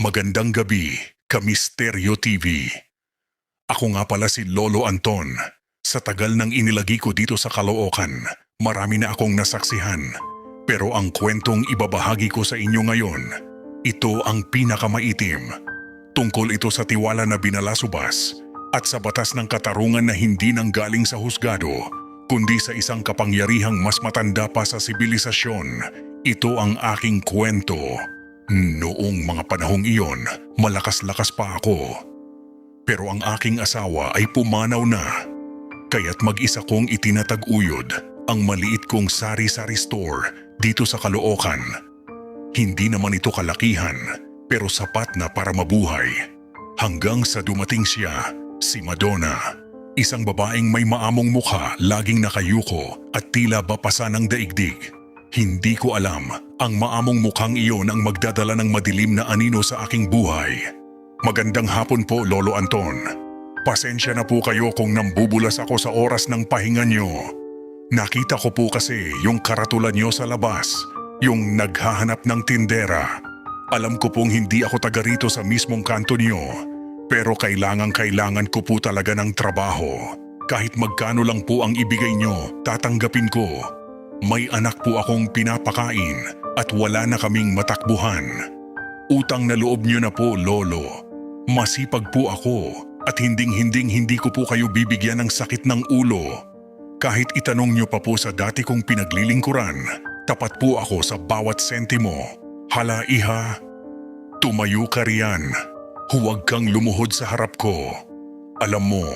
Magandang gabi, Kamisteryo TV. Ako nga pala si Lolo Anton. Sa tagal ng inilagi ko dito sa Caloocan, marami na akong nasaksihan. Pero ang kwentong ibabahagi ko sa inyo ngayon, ito ang pinakamaitim. Tungkol ito sa tiwala na binalasubas at sa batas ng katarungan na hindi nanggaling sa husgado, kundi sa isang kapangyarihang mas matanda pa sa sibilisasyon. Ito ang aking kwento. Noong mga panahong iyon, malakas-lakas pa ako. Pero ang aking asawa ay pumanaw na. Kaya't mag-isa kong itinatag-uyod ang maliit kong sari-sari store dito sa Caloocan. Hindi naman ito kalakihan, pero sapat na para mabuhay. Hanggang sa dumating siya, si Madonna. Isang babaeng may maamong mukha, laging nakayuko at tila bapasa ng daigdig. Hindi ko alam, ang maamong mukhang iyon ang magdadala ng madilim na anino sa aking buhay. Magandang hapon po, Lolo Anton. Pasensya na po kayo kung nambubulas ako sa oras ng pahinga nyo. Nakita ko po kasi yung karatula nyo sa labas, yung naghahanap ng tindera. Alam ko pong hindi ako taga rito sa mismong kanto nyo, pero kailangan ko po talaga ng trabaho. Kahit magkano lang po ang ibigay nyo, tatanggapin ko. May anak po akong pinapakain at wala na kaming matakbuhan. Utang na loob nyo na po, Lolo. Masipag po ako at hindi ko po kayo bibigyan ng sakit ng ulo. Kahit itanong nyo pa po sa dati kong pinaglilingkuran, tapat po ako sa bawat sentimo. Hala, iha, tumayo ka riyan. Huwag kang lumuhod sa harap ko. Alam mo,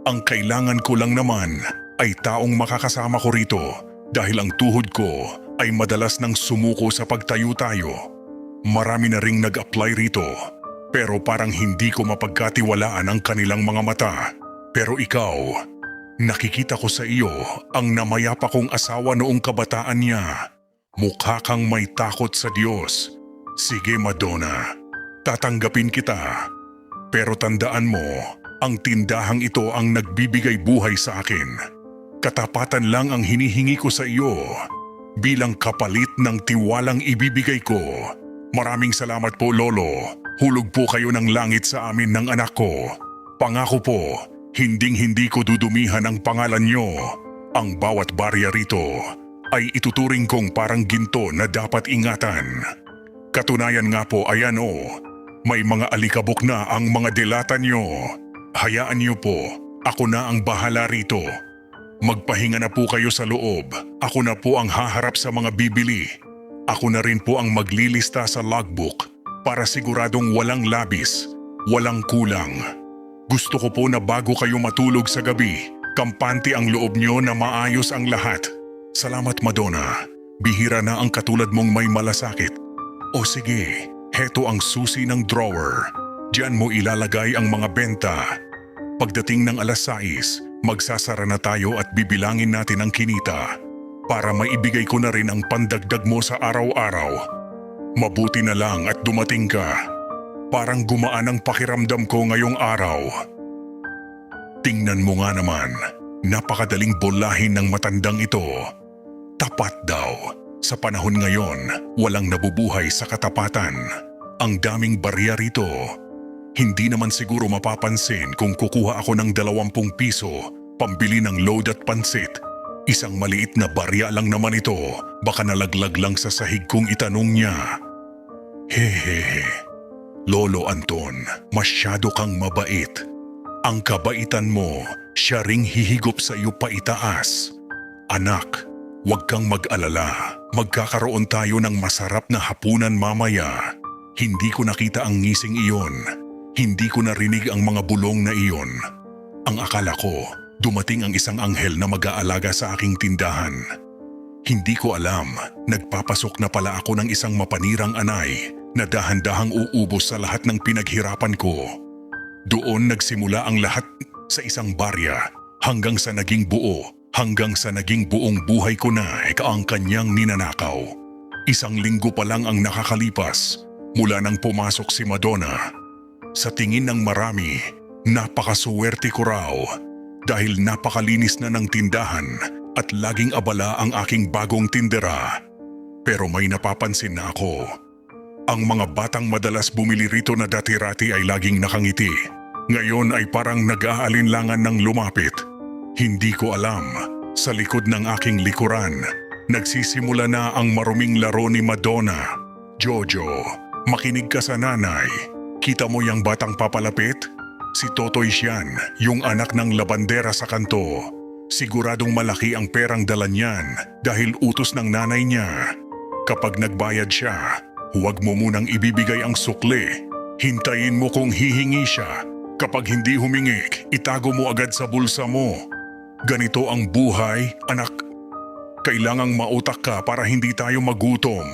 ang kailangan ko lang naman ay taong makakasama ko rito dahil ang tuhod ko ay madalas nang sumuko sa pagtayo-tayo. Marami na ring nag-apply rito, pero parang hindi ko mapagkatiwalaan ang kanilang mga mata. Pero ikaw, nakikita ko sa iyo ang namayapa kong asawa noong kabataan niya. Mukha kang may takot sa Diyos. Sige, Madonna, tatanggapin kita. Pero tandaan mo, ang tindahang ito ang nagbibigay buhay sa akin. Katapatan lang ang hinihingi ko sa iyo bilang kapalit ng tiwalang ibibigay ko. Maraming salamat po, Lolo. Hulog po kayo ng langit sa amin ng anak ko. Pangako po, hindi ko dudumihan ang pangalan nyo. Ang bawat barya rito ay ituturing kong parang ginto na dapat ingatan. Katunayan nga po, ayan o, may mga alikabok na ang mga delata nyo. Hayaan nyo po, ako na ang bahala rito. Magpahinga na po kayo sa loob. Ako na po ang haharap sa mga bibili. Ako na rin po ang maglilista sa logbook para siguradong walang labis, walang kulang. Gusto ko po na bago kayo matulog sa gabi, kampante ang loob nyo na maayos ang lahat. Salamat, Madonna. Bihira na ang katulad mong may malasakit. O sige, heto ang susi ng drawer. Diyan mo ilalagay ang mga benta. Pagdating ng 6:00, magsasara na tayo at bibilangin natin ang kinita para maibigay ko na rin ang pandagdag mo sa araw-araw. Mabuti na lang at dumating ka. Parang gumaan ang pakiramdam ko ngayong araw. Tingnan mo nga naman, napakadaling bolahin ng matandang ito. Tapat daw. Sa panahon ngayon, walang nabubuhay sa katapatan. Ang daming barya rito. Hindi naman siguro mapapansin kung kukuha ako ng 20 piso pambili ng load at pansit. Isang maliit na barya lang naman ito, baka nalaglag lang sa sahig kong itanong niya. Hehehe, Lolo Anton, masyado kang mabait. Ang kabaitan mo, siya ring hihigop sa iyo pa itaas. Anak, huwag kang mag-alala, magkakaroon tayo ng masarap na hapunan mamaya. Hindi ko nakita ang ngising iyon. Hindi ko narinig ang mga bulong na iyon. Ang akala ko, dumating ang isang anghel na mag-aalaga sa aking tindahan. Hindi ko alam, nagpapasok na pala ako ng isang mapanirang anay na dahan-dahang uubos sa lahat ng pinaghirapan ko. Doon nagsimula ang lahat sa isang barya hanggang sa naging buong buhay ko na ang kanyang ninanakaw. Isang linggo pa lang ang nakakalipas mula nang pumasok si Madonna. Sa tingin ng marami, napakasuwerte ko raw dahil napakalinis na ng tindahan at laging abala ang aking bagong tindera. Pero may napapansin na ako. Ang mga batang madalas bumili rito na dati-rati ay laging nakangiti. Ngayon ay parang nag-aalinlangan ng lumapit. Hindi ko alam, sa likod ng aking likuran, nagsisimula na ang maruming laro ni Madonna. Jojo, makinig ka sa nanay. Kita mo yung batang papalapit? Si Totoy siyan, yung anak ng labandera sa kanto. Siguradong malaki ang perang dala niyan dahil utos ng nanay niya. Kapag nagbayad siya, huwag mo munang ibibigay ang sukli. Hintayin mo kung hihingi siya. Kapag hindi humingi, itago mo agad sa bulsa mo. Ganito ang buhay, anak. Kailangang mautak ka para hindi tayo magutom.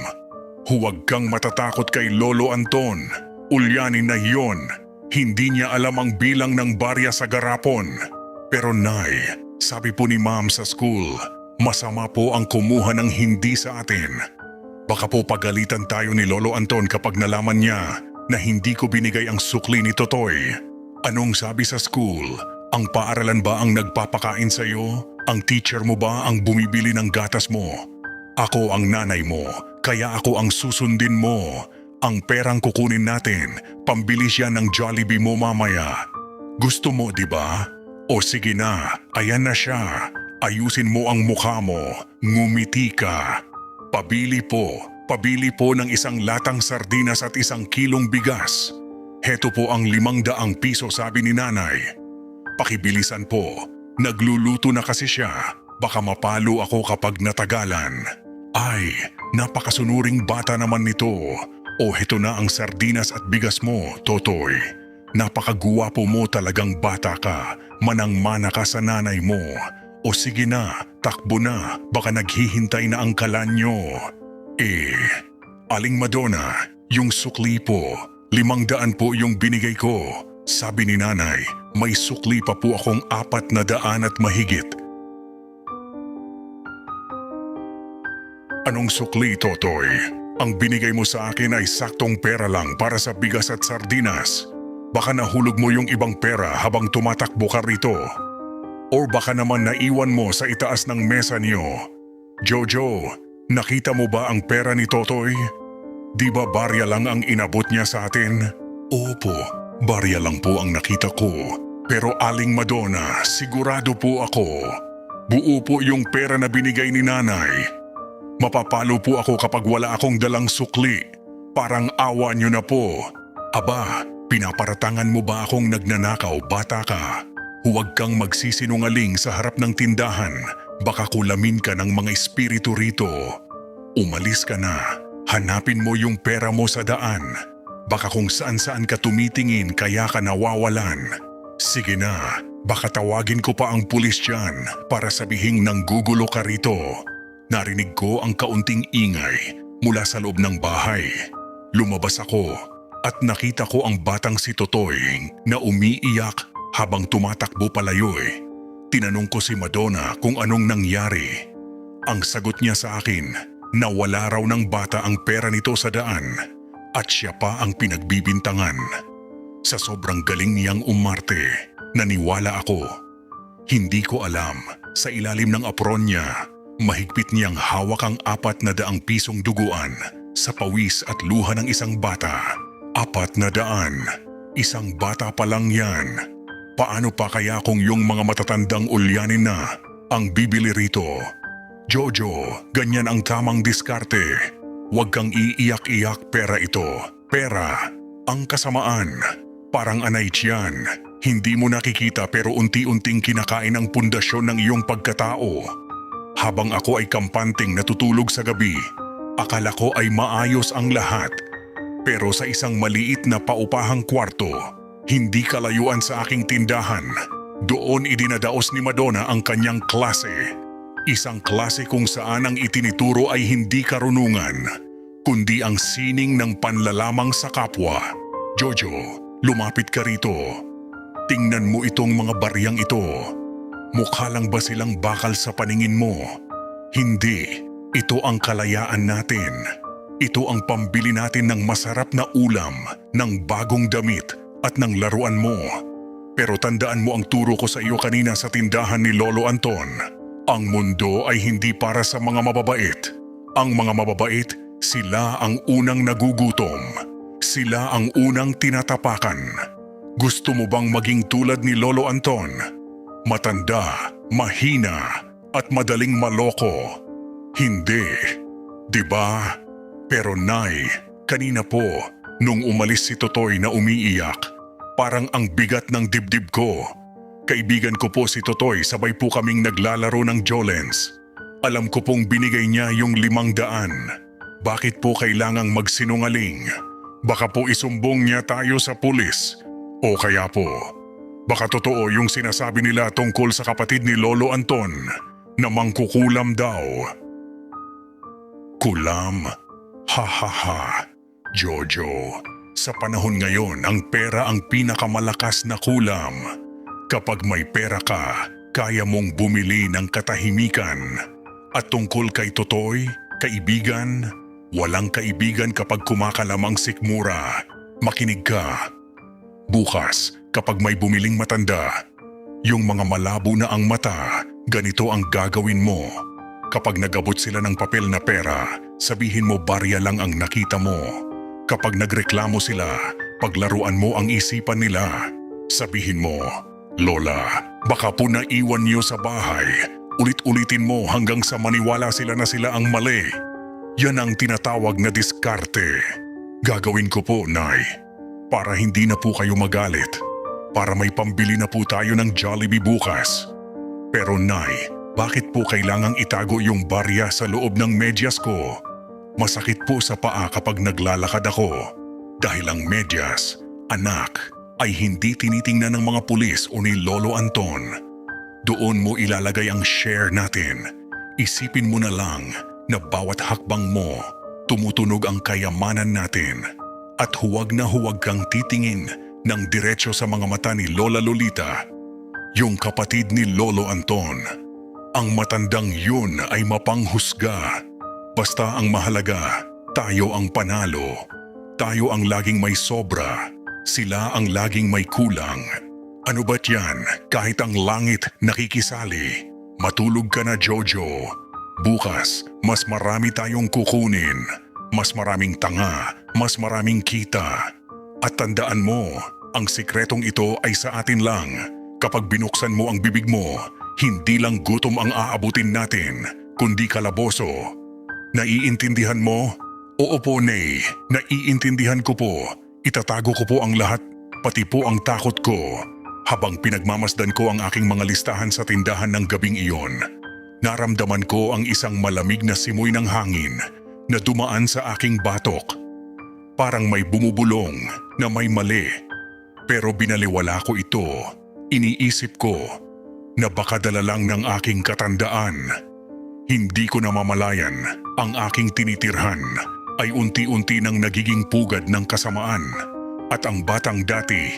Huwag kang matatakot kay Lolo Anton. Ulyanin na yon. Hindi niya alam ang bilang ng barya sa garapon. Pero Nay, sabi po ni Ma'am sa school, masama po ang kumuha ng hindi sa atin. Baka po pagalitan tayo ni Lolo Anton kapag nalaman niya na hindi ko binigay ang sukli ni Totoy. Anong sabi sa school? Ang paaralan ba ang nagpapakain sa'yo? Ang teacher mo ba ang bumibili ng gatas mo? Ako ang nanay mo, kaya ako ang susundin mo. Ang perang kukunin natin, pambili siya ng Jollibee mo mamaya. Gusto mo, di ba? O sige na, ayan na siya. Ayusin mo ang mukha mo, ngumiti ka. Pabili po ng isang latang sardinas at 1 kilong bigas. Heto po ang 500 piso, sabi ni nanay. Pakibilisan po, nagluluto na kasi siya. Baka mapalo ako kapag natagalan. Ay, napakasunuring bata naman nito. O heto na ang sardinas at bigas mo, Totoy. Napakaguwapo mo, talagang bata ka. Manang-mana ka sa nanay mo. O sige na, takbo na, baka naghihintay na ang kalan nyo. Aling Madonna, yung sukli po, 500 po yung binigay ko. Sabi ni nanay, may sukli pa po akong 400 at mahigit. Anong sukli, Totoy? Ang binigay mo sa akin ay saktong pera lang para sa bigas at sardinas. Baka nahulog mo yung ibang pera habang tumatakbo ka rito. Or baka naman naiwan mo sa itaas ng mesa niyo. Jojo, nakita mo ba ang pera ni Totoy? Di ba barya lang ang inabot niya sa atin? Opo, barya lang po ang nakita ko. Pero Aling Madonna, sigurado po ako. Buo po yung pera na binigay ni nanay. Mapapalo po ako kapag wala akong dalang sukli. Parang awa niyo na po. Aba, pinaparatangan mo ba akong nagnanakaw, bata ka? Huwag kang magsisinungaling sa harap ng tindahan. Baka kulamin ka ng mga espiritu rito. Umalis ka na. Hanapin mo yung pera mo sa daan. Baka kung saan-saan ka tumitingin kaya ka nawawalan. Sige na, baka tawagin ko pa ang pulis dyan para sabihing nanggugulo ka rito. Narinig ko ang kaunting ingay mula sa loob ng bahay. Lumabas ako at nakita ko ang batang si Totoy na umiiyak habang tumatakbo palayoy. Tinanong ko si Madonna kung anong nangyari. Ang sagot niya sa akin, nawala raw ng bata ang pera nito sa daan at siya pa ang pinagbibintangan. Sa sobrang galing niyang umarte, naniwala ako. Hindi ko alam, sa ilalim ng apron niya, mahigpit niyang hawak ang 400 pisong duguan sa pawis at luha ng isang bata. 400, isang bata pa lang yan. Paano pa kaya kung yung mga matatandang ulyanin na ang bibili rito? Jojo, ganyan ang tamang diskarte. Huwag kang iiyak-iyak, pera ito. Pera, ang kasamaan. Parang anay tiyan. Hindi mo nakikita pero unti-unting kinakain ang pundasyon ng iyong pagkatao. Habang ako ay kampanting natutulog sa gabi, akala ko ay maayos ang lahat. Pero sa isang maliit na paupahang kwarto, hindi kalayuan sa aking tindahan, doon idinadaos ni Madonna ang kanyang klase. Isang klase kung saan ang itinituro ay hindi karunungan, kundi ang sining ng panlalamang sa kapwa. Jojo, lumapit ka rito. Tingnan mo itong mga baryang ito. Mukha lang ba silang bakal sa paningin mo? Hindi. Ito ang kalayaan natin. Ito ang pambili natin ng masarap na ulam, ng bagong damit at ng laruan mo. Pero tandaan mo ang turo ko sa iyo kanina sa tindahan ni Lolo Anton. Ang mundo ay hindi para sa mga mababait. Ang mga mababait, Sila ang unang nagugutom. Sila ang unang tinatapakan. Gusto mo bang maging tulad ni Lolo Anton? Matanda, mahina, at madaling maloko. Hindi, di ba? Pero Nay, kanina po, nung umalis si Totoy na umiiyak, parang ang bigat ng dibdib ko. Kaibigan ko po si Totoy, sabay po kaming naglalaro ng Jolens. Alam ko pong binigay niya yung 500. Bakit po kailangang magsinungaling? Baka po isumbong niya tayo sa pulis. O kaya po, baka totoo yung sinasabi nila tungkol sa kapatid ni Lolo Anton na mangkukulam daw. Kulam? Ha ha ha. Jojo, sa panahon ngayon ang pera ang pinakamalakas na kulam. Kapag may pera ka, kaya mong bumili ng katahimikan. At tungkol kay Totoy, kaibigan, walang kaibigan kapag kumakalamang sikmura. Makinig ka. Bukas, kapag may bumiling matanda, yung mga malabo na ang mata, ganito ang gagawin mo. Kapag nagabot sila ng papel na pera, sabihin mo barya lang ang nakita mo. Kapag nagreklamo sila, paglaruan mo ang isipan nila. Sabihin mo, Lola, baka po naiwan niyo sa bahay. Ulit-ulitin mo hanggang sa maniwala sila na sila ang mali. Yan ang tinatawag na diskarte. Gagawin ko po, Nay. Para hindi na po kayo magalit. Para may pambili na po tayo ng Jollibee bukas. Pero Nay, bakit po kailangang itago yung barya sa loob ng medyas ko? Masakit po sa paa kapag naglalakad ako. Dahil ang medyas, anak, ay hindi tinitingnan ng mga pulis o ni Lolo Anton. Doon mo ilalagay ang share natin. Isipin mo na lang na bawat hakbang mo, tumutunog ang kayamanan natin. At huwag na huwag kang titingin ng diretso sa mga mata ni Lola Lolita, yung kapatid ni Lolo Anton. Ang matandang yun ay mapanghusga. Basta ang mahalaga, tayo ang panalo. Tayo ang laging may sobra. Sila ang laging may kulang. Ano ba't yan? Kahit ang langit nakikisali. Matulog ka na, Jojo. Bukas, mas marami tayong kukunin. Mas maraming tanga, mas maraming kita. At tandaan mo, ang sikretong ito ay sa atin lang. Kapag binuksan mo ang bibig mo, hindi lang gutom ang aabutin natin, kundi kalaboso. Naiintindihan mo? Oo po, Nay. Naiintindihan ko po. Itatago ko po ang lahat, pati po ang takot ko. Habang pinagmamasdan ko ang aking mga listahan sa tindahan ng gabing iyon, naramdaman ko ang isang malamig na simoy ng hangin na dumaan sa aking batok. Parang may bumubulong na may mali. Pero binaliwala ko ito. Iniisip ko na baka dala lang ng aking katandaan. Hindi ko namamalayan ang aking tinitirhan ay unti-unti nang nagiging pugad ng kasamaan. At ang batang dati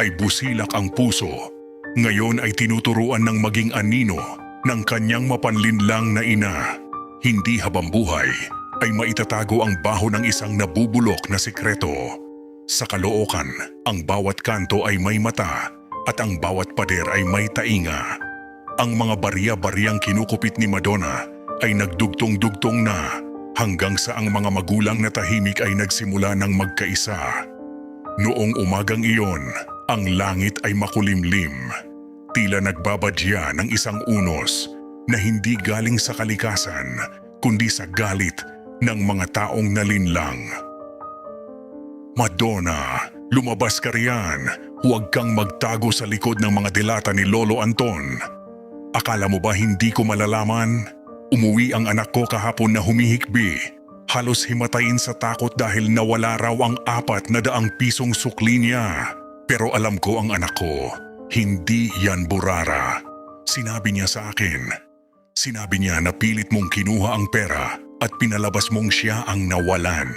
ay busilak ang puso. Ngayon ay tinuturuan ng maging anino ng kanyang mapanlinlang na ina. Hindi habang buhay ay maitatago ang baho ng isang nabubulok na sikreto. Sa Caloocan, ang bawat kanto ay may mata at ang bawat pader ay may tainga. Ang mga barya-baryang kinukupit ni Madonna ay nagdugtong-dugtong na hanggang sa ang mga magulang na tahimik ay nagsimula ng magkaisa. Noong umagang iyon, ang langit ay makulimlim. Tila nagbabadya ng isang unos na hindi galing sa kalikasan kundi sa galit ng mga taong nalinlang. Madonna, lumabas ka riyan. Huwag kang magtago sa likod ng mga delata ni Lolo Anton. Akala mo ba hindi ko malalaman? Umuwi ang anak ko kahapon na humihikbi. Halos himatayin sa takot dahil nawala raw ang 400 pisong sukli niya. Pero alam ko ang anak ko, hindi yan burara. Sinabi niya sa akin. Sinabi niya na pilit mong kinuha ang pera at pinalabas mong siya ang nawalan.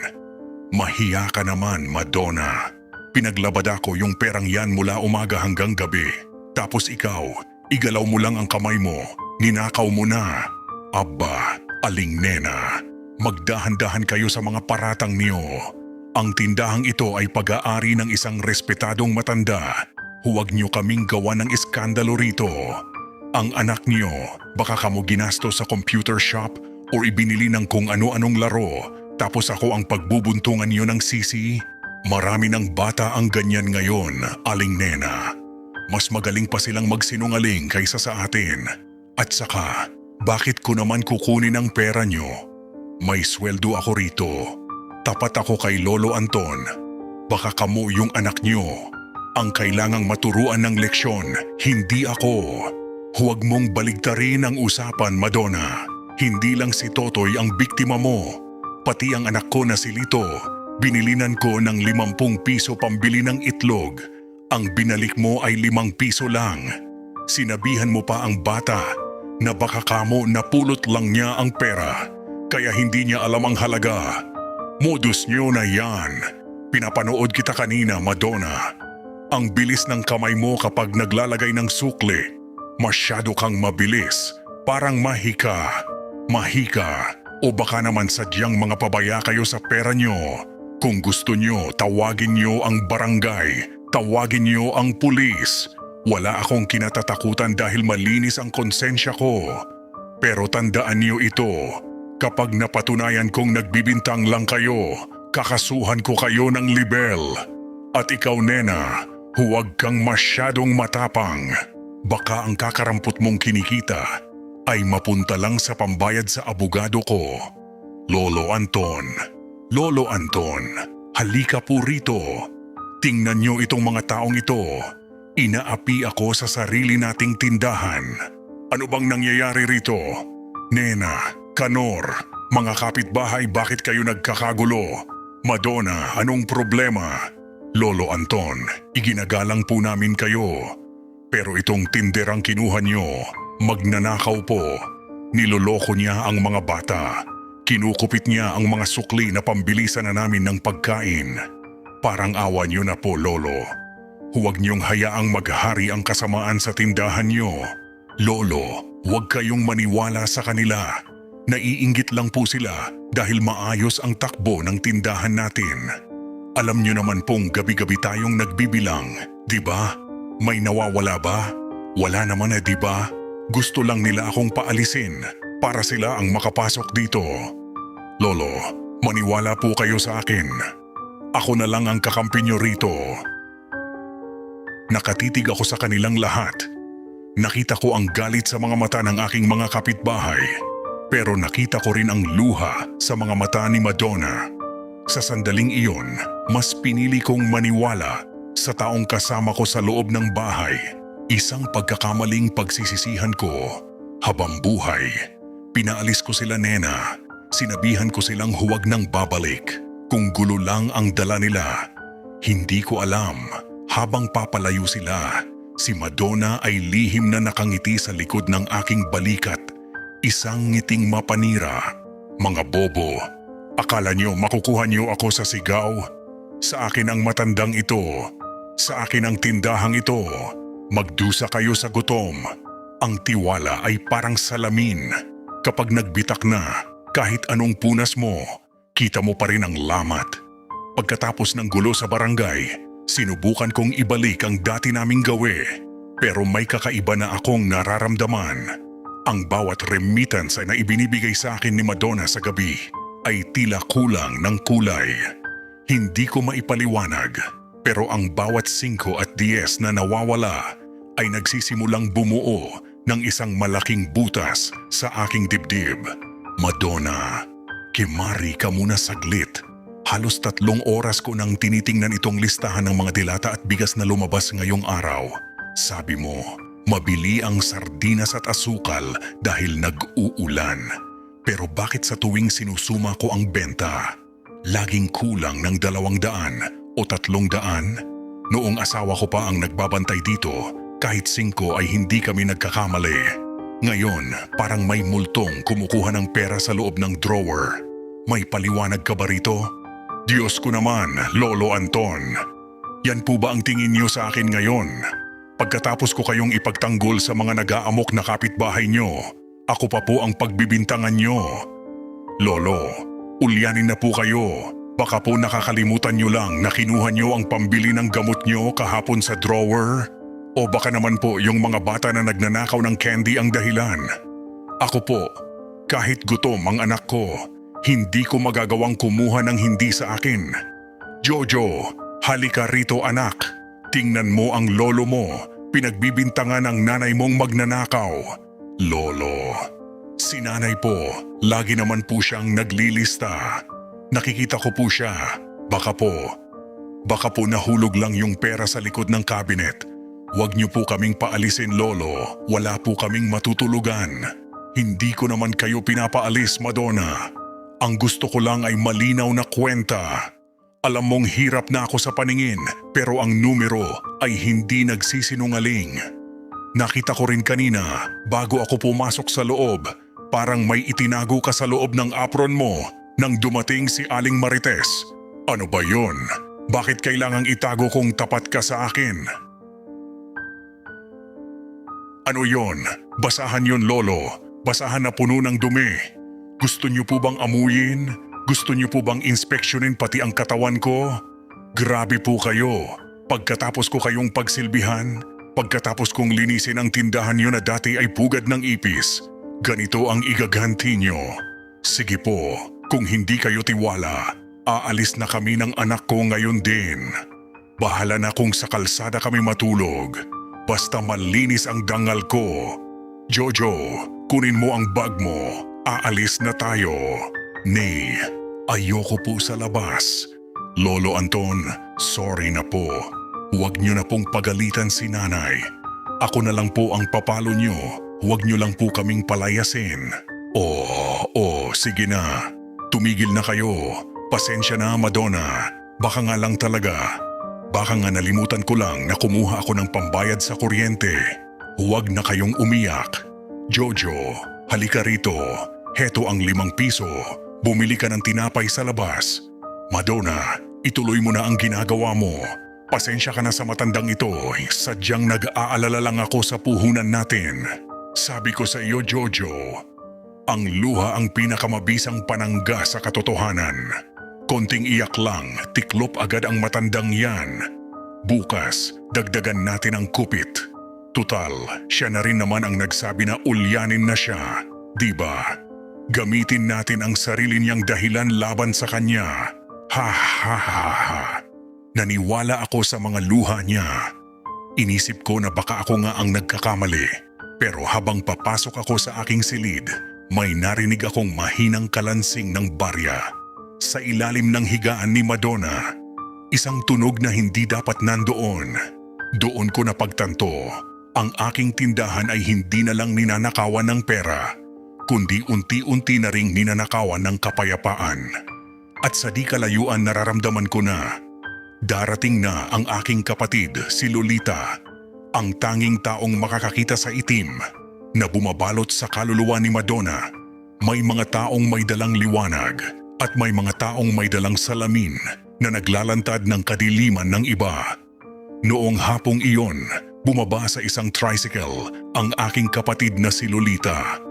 Mahiya ka naman, Madonna. Pinaglabad ako yung perang yan mula umaga hanggang gabi. Tapos ikaw, igalaw mo lang ang kamay mo. Ninakaw mo na. Aba, aling nena. Magdahan-dahan kayo sa mga paratang niyo. Ang tindahang ito ay pag-aari ng isang respetadong matanda. Huwag niyo kaming gawa ng iskandalo rito. Ang anak niyo, baka kamo ginastos sa computer shop o ibinili ng kung ano-anong laro Tapos ako ang pagbubuntungan niyo ng sisi? Marami ng bata ang ganyan ngayon, Aling Nena. Mas magaling pa silang magsinungaling kaysa sa atin. At saka, bakit ko naman kukunin ang pera niyo? May sweldo ako rito. Tapat ako kay Lolo Anton. Baka kamo yung anak niyo. Ang kailangang maturuan ng leksyon, hindi ako. Huwag mong baligtarin ang usapan, Madonna. Hindi lang si Totoy ang biktima mo. Pati ang anak ko na si Lito, binilinan ko ng 50 piso pambili ng itlog. Ang binalik mo ay 5 piso lang. Sinabihan mo pa ang bata na baka kamo napulot lang niya ang pera, kaya hindi niya alam ang halaga. Modus niyo na yan. Pinapanood kita kanina, Madonna. Ang bilis ng kamay mo kapag naglalagay ng sukli. Masyado kang mabilis, parang mahika. Mahika, o baka naman sadyang mga pabaya kayo sa pera nyo. Kung gusto nyo, tawagin nyo ang barangay, tawagin nyo ang pulis. Wala akong kinatatakutan dahil malinis ang konsensya ko. Pero tandaan nyo ito, kapag napatunayan kong nagbibintang lang kayo, kakasuhan ko kayo ng libel. At ikaw, Nena, huwag kang masyadong matapang. Baka ang kakarampot mong kinikita ay mapunta lang sa pambayad sa abogado ko. Lolo Anton, Lolo Anton, halika po rito. Tingnan nyo itong mga taong ito. Inaapi ako sa sarili nating tindahan. Ano bang nangyayari rito? Nena, Kanor, mga kapitbahay, bakit kayo nagkakagulo? Madonna, anong problema? Lolo Anton, iginagalang po namin kayo. Pero itong tinderang kinuha nyo, magnanakaw po. Niloloko niya ang mga bata. Kinukupit niya ang mga sukli na pambilisan na namin ng pagkain. Parang awa niyo na po, Lolo. Huwag niyong hayaang maghari ang kasamaan sa tindahan niyo. Lolo, huwag kayong maniwala sa kanila. Naiinggit lang po sila dahil maayos ang takbo ng tindahan natin. Alam niyo naman pong gabi-gabi tayong nagbibilang, di ba? May nawawala ba? Wala naman na, di ba? Gusto lang nila akong paalisin para sila ang makapasok dito. Lolo, maniwala po kayo sa akin. Ako na lang ang kakampi niyo rito. Nakatitig ako sa kanilang lahat. Nakita ko ang galit sa mga mata ng aking mga kapitbahay. Pero nakita ko rin ang luha sa mga mata ni Madonna. Sa sandaling iyon, mas pinili kong maniwala sa taong kasama ko sa loob ng bahay. Isang pagkakamaling pagsisisihan ko. Habang buhay, pinaalis ko sila, Nena. Sinabihan ko silang huwag nang babalik. Kung gulo lang ang dala nila. Hindi ko alam, habang papalayo sila, si Madonna ay lihim na nakangiti sa likod ng aking balikat. Isang ngiting mapanira. Mga bobo, akala nyo makukuha nyo ako sa sigaw? Sa akin ang matandang ito. Sa akin ang tindahang ito. Magdusa kayo sa gutom. Ang tiwala ay parang salamin. Kapag nagbitak na, kahit anong punas mo, kita mo pa rin ang lamat. Pagkatapos ng gulo sa barangay, sinubukan kong ibalik ang dati naming gawi. Pero may kakaiba na akong nararamdaman. Ang bawat remittance na ibinibigay sa akin ni Madonna sa gabi ay tila kulang ng kulay. Hindi ko maipaliwanag. Pero ang bawat 5 at 10 na nawawala ay nagsisimulang bumuo ng isang malaking butas sa aking dibdib. Madonna, kimari ka muna saglit. Halos 3 oras ko nang tinitingnan itong listahan ng mga dilata at bigas na lumabas ngayong araw. Sabi mo, mabili ang sardinas at asukal dahil nag-uulan. Pero bakit sa tuwing sinusuma ko ang benta, laging kulang ng 200 o 300? Noong asawa ko pa ang nagbabantay dito, kahit 5 ay hindi kami nagkakamali. Ngayon, parang may multong kumukuha ng pera sa loob ng drawer. May paliwanag ka ba rito? Diyos ko naman, Lolo Anton. Yan po ba ang tingin niyo sa akin ngayon? Pagkatapos ko kayong ipagtanggol sa mga nag-aamok na kapitbahay niyo, ako pa po ang pagbibintangan niyo. Lolo, ulyanin na po kayo. Baka po nakakalimutan nyo lang na kinuha nyo ang pambili ng gamot nyo kahapon sa drawer? O baka naman po yung mga bata na nagnanakaw ng candy ang dahilan? Ako po, kahit gutom ang anak ko, Hindi ko magagawang kumuha ng hindi sa akin. Jojo, halika rito anak. Tingnan mo ang lolo mo. Pinagbibintangan ng nanay mong magnanakaw. Lolo, si nanay po, lagi naman po siyang naglilista. Nakikita ko po siya. Baka po nahulog lang yung pera sa likod ng cabinet. Huwag niyo po kaming paalisin lolo. Wala po kaming matutulugan. Hindi ko naman kayo pinapaalis, Madonna. Ang gusto ko lang ay malinaw na kwenta. Alam mong hirap na ako sa paningin pero ang numero ay hindi nagsisinungaling. Nakita ko rin kanina bago ako pumasok sa loob, parang may itinago ka sa loob ng apron mo nang dumating si Aling Marites. Ano ba yon? Bakit kailangang itago kung tapat ka sa akin? Ano yon? Basahan yon lolo. Basahan na puno ng dumi. Gusto niyo po bang amuyin? Gusto niyo po bang inspeksyonin pati ang katawan ko? Grabe po kayo. Pagkatapos ko kayong pagsilbihan, pagkatapos kong linisin ang tindahan niyo na dati ay pugad ng ipis, ganito ang igaganti niyo. Sige po, kung hindi kayo tiwala, aalis na kami ng anak ko ngayon din. Bahala na kung sa kalsada kami matulog. Basta malinis ang dangal ko. Jojo, kunin mo ang bag mo. Aalis na tayo. Nay, ayoko po sa labas. Lolo Anton, sorry na po. Huwag niyo na pong pagalitan si nanay. Ako na lang po ang papalo niyo. Huwag niyo lang po kaming palayasin. Sige na. Tumigil na kayo. Pasensya na, Madonna. Baka nga lang talaga. Baka nga nalimutan ko lang na kumuha ako ng pambayad sa kuryente. Huwag na kayong umiyak. Jojo, halika rito. Heto ang 5 piso. Bumili ka ng tinapay sa labas. Madonna, ituloy mo na ang ginagawa mo. Pasensya ka na sa matandang ito. Sadyang nag-aalala lang ako sa puhunan natin. Sabi ko sa iyo, Jojo, ang luha ang pinakamabisang panangga sa katotohanan. Konting iyak lang, tiklop agad ang matandang yan. Bukas, dagdagan natin ang kupit. Tutal, siya na rin naman ang nagsabi na ulyanin na siya. Diba? Gamitin natin ang sarili niyang dahilan laban sa kanya. Ha ha ha ha. Naniwala ako sa mga luha niya. Inisip ko na baka ako nga ang nagkakamali. Pero habang papasok ako sa aking silid, may narinig akong mahinang kalansing ng barya. Sa ilalim ng higaan ni Madonna, isang tunog na hindi dapat nandoon. Doon ko napagtanto, ang aking tindahan ay hindi na lang ninanakawan ng pera, kundi unti-unti na ring ninanakawan ng kapayapaan. At sa di kalayuan nararamdaman ko na, darating na ang aking kapatid, si Lolita, ang tanging taong makakakita sa itim na bumabalot sa kaluluwa ni Madonna. May mga taong may dalang liwanag at may mga taong may dalang salamin na naglalantad ng kadiliman ng iba. Noong hapong iyon, bumaba sa isang tricycle ang aking kapatid na si Lolita.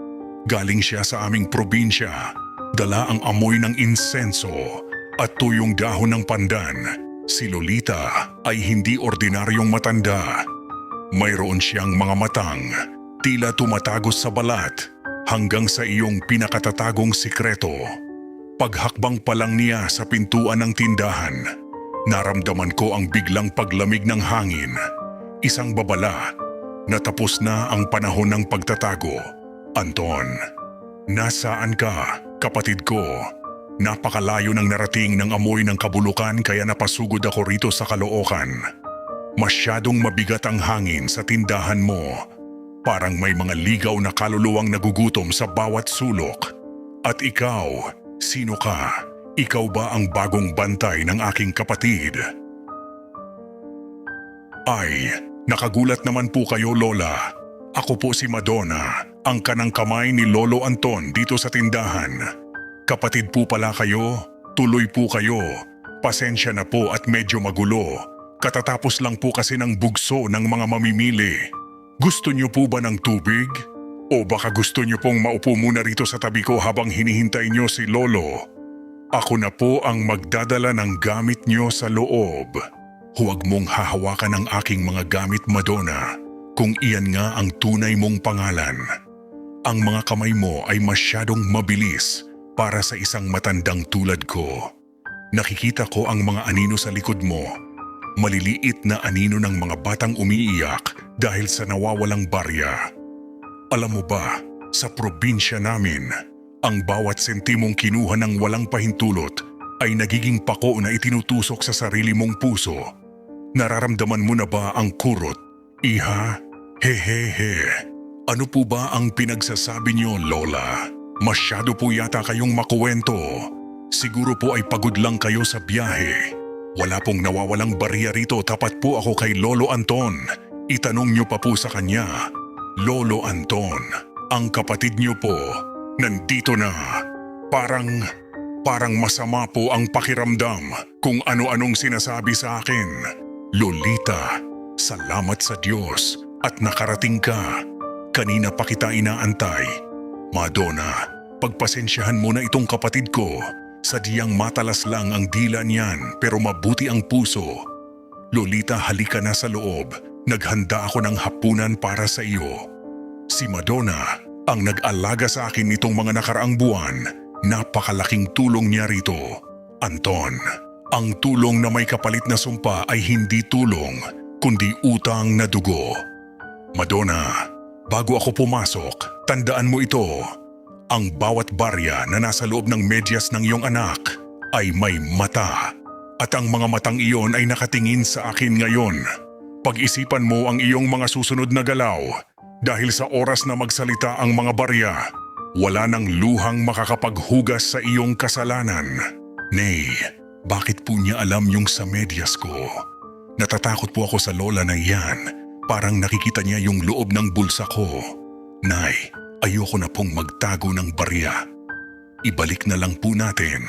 Galing siya sa aming probinsya, dala ang amoy ng insenso at tuyong dahon ng pandan. Si Lolita ay hindi ordinaryong matanda. Mayroon siyang mga matang, tila tumatagos sa balat hanggang sa iyong pinakatatagong sikreto. Paghakbang pa lang niya sa pintuan ng tindahan, naramdaman ko ang biglang paglamig ng hangin. Isang babala na tapos na ang panahon ng pagtatago. Anton, nasaan ka, kapatid ko? Napakalayo ng narating ng amoy ng kabulukan kaya napasugod ako rito sa Caloocan. Masyadong mabigat ang hangin sa tindahan mo. Parang may mga ligaw na kaluluwang nagugutom sa bawat sulok. At ikaw, sino ka? Ikaw ba ang bagong bantay ng aking kapatid? Ay, nakagulat naman po kayo, Lola. Ako po si Madonna, ang kanang kamay ni Lolo Anton dito sa tindahan. Kapatid po pala kayo, tuloy po kayo. Pasensya na po at medyo magulo. Katatapos lang po kasi ng bugso ng mga mamimili. Gusto niyo po ba ng tubig? O baka gusto niyo pong maupo muna rito sa tabi ko habang hinihintay niyo si Lolo? Ako na po ang magdadala ng gamit niyo sa loob. Huwag mong hahawakan ang aking mga gamit, Madonna, kung iyan nga ang tunay mong pangalan. Ang mga kamay mo ay masyadong mabilis, para sa isang matandang tulad ko. Nakikita ko ang mga anino sa likod mo. Maliliit na anino ng mga batang umiiyak dahil sa nawawalang barya. Alam mo ba, sa probinsya namin, ang bawat sentimong kinuha ng walang pahintulot ay nagiging pako na itinutusok sa sarili mong puso. Nararamdaman mo na ba ang kurot? Iha? Hehehe. Ano po ba ang pinagsasabi niyo, Lola? Masyado po yata kayong makuwento. Siguro po ay pagod lang kayo sa biyahe. Wala pong nawawalang barya rito, tapat po ako kay Lolo Anton. Itanong niyo pa po sa kanya. Lolo Anton, ang kapatid niyo po, nandito na. Parang masama po ang pakiramdam kung ano-anong sinasabi sa akin. Lolita, salamat sa Diyos at nakarating ka. Kanina pa kita inaantay. Madonna, pagpasensyahan mo na itong kapatid ko. Sadyang matalas lang ang dila niyan pero mabuti ang puso. Lolita, halika na sa loob. Naghanda ako ng hapunan para sa iyo. Si Madonna ang nag-alaga sa akin nitong mga nakaraang buwan. Napakalaking tulong niya rito. Anton, ang tulong na may kapalit na sumpa ay hindi tulong, kundi utang na dugo. Madonna, bago ako pumasok, tandaan mo ito. Ang bawat barya na nasa loob ng medyas ng iyong anak ay may mata. At ang mga matang iyon ay nakatingin sa akin ngayon. Pag-isipan mo ang iyong mga susunod na galaw dahil sa oras na magsalita ang mga barya, wala nang luhang makakapaghugas sa iyong kasalanan. Nay, bakit po niya alam yung sa medyas ko? Natatakot po ako sa lola na iyan. Parang nakikita niya yung loob ng bulsa ko. Nay, ayoko na pong magtago ng barya. Ibalik na lang po natin.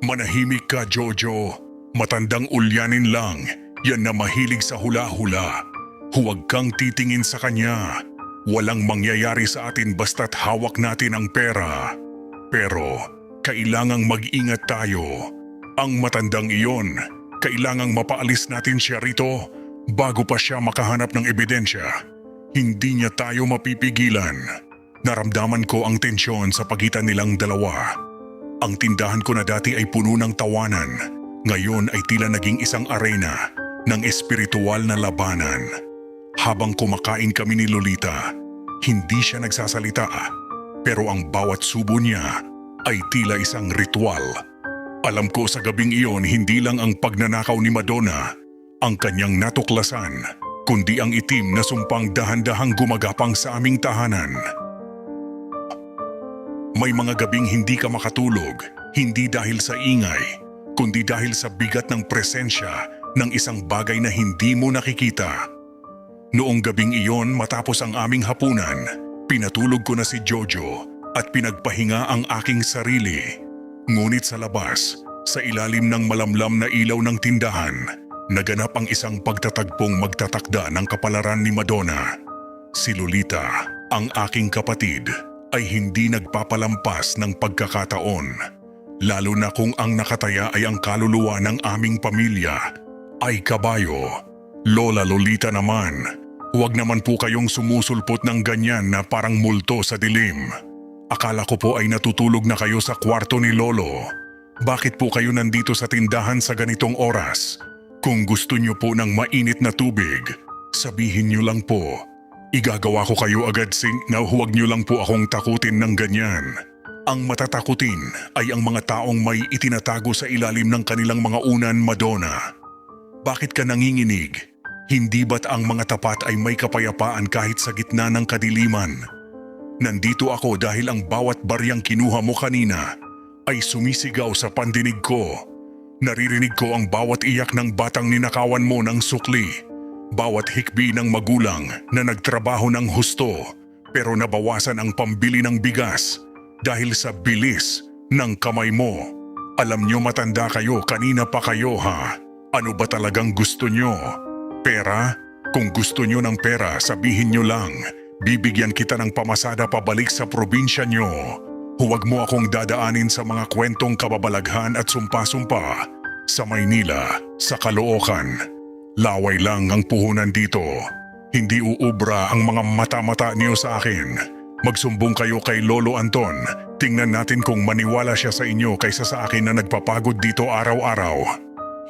Manahimik ka, Jojo. Matandang ulyanin lang. Yan na mahilig sa hula-hula. Huwag kang titingin sa kanya. Walang mangyayari sa atin basta't hawak natin ang pera. Pero kailangang mag-ingat tayo. Ang matandang iyon, kailangang mapaalis natin siya rito bago pa siya makahanap ng ebidensya. Hindi niya tayo mapipigilan. Naramdaman ko ang tensyon sa pagitan nilang dalawa. Ang tindahan ko na dati ay puno ng tawanan. Ngayon ay tila naging isang arena ng espiritual na labanan. Habang kumakain kami ni Lolita, hindi siya nagsasalita. Pero ang bawat subo niya ay tila isang ritual. Alam ko sa gabing iyon hindi lang ang pagnanakaw ni Madonna ang kanyang natuklasan, kundi ang itim na sumpang dahan-dahang gumagapang sa aming tahanan. May mga gabing hindi ka makatulog, hindi dahil sa ingay, kundi dahil sa bigat ng presensya ng isang bagay na hindi mo nakikita. Noong gabing iyon matapos ang aming hapunan, pinatulog ko na si Jojo at pinagpahinga ang aking sarili. Ngunit sa labas, sa ilalim ng malamlam na ilaw ng tindahan, naganap ang isang pagtatagpong magtatakda ng kapalaran ni Madonna. Si Lolita, ang aking kapatid, ay hindi nagpapalampas ng pagkakataon. Lalo na kung ang nakataya ay ang kaluluwa ng aming pamilya, ay kabayo. Lola Lolita naman, huwag naman po kayong sumusulpot ng ganyan na parang multo sa dilim. Akala ko po ay natutulog na kayo sa kwarto ni Lolo. Bakit po kayo nandito sa tindahan sa ganitong oras? Kung gusto niyo po ng mainit na tubig, sabihin niyo lang po. Igagawa ko kayo agad na huwag niyo lang po akong takutin ng ganyan. Ang matatakutin ay ang mga taong may itinatago sa ilalim ng kanilang mga unan, Madonna. Bakit ka nanginginig? Hindi ba't ang mga tapat ay may kapayapaan kahit sa gitna ng kadiliman? Nandito ako dahil ang bawat baryang kinuha mo kanina ay sumisigaw sa pandinig ko. Naririnig ko ang bawat iyak ng batang ninakawan mo ng sukli. Bawat hikbi ng magulang na nagtrabaho ng husto pero nabawasan ang pambili ng bigas dahil sa bilis ng kamay mo. Alam nyo matanda kayo, kanina pa kayo ha? Ano ba talagang gusto nyo? Pera? Kung gusto nyo ng pera, sabihin nyo lang. Bibigyan kita ng pamasada pabalik sa probinsya nyo. Huwag mo akong dadaanin sa mga kwentong kababalaghan at sumpa-sumpa sa Maynila, sa Caloocan. Laway lang ang puhunan dito. Hindi uubra ang mga mata-mata niyo sa akin. Magsumbong kayo kay Lolo Anton Tingnan natin kung maniwala siya sa inyo kaysa sa akin na nagpapagod dito araw-araw.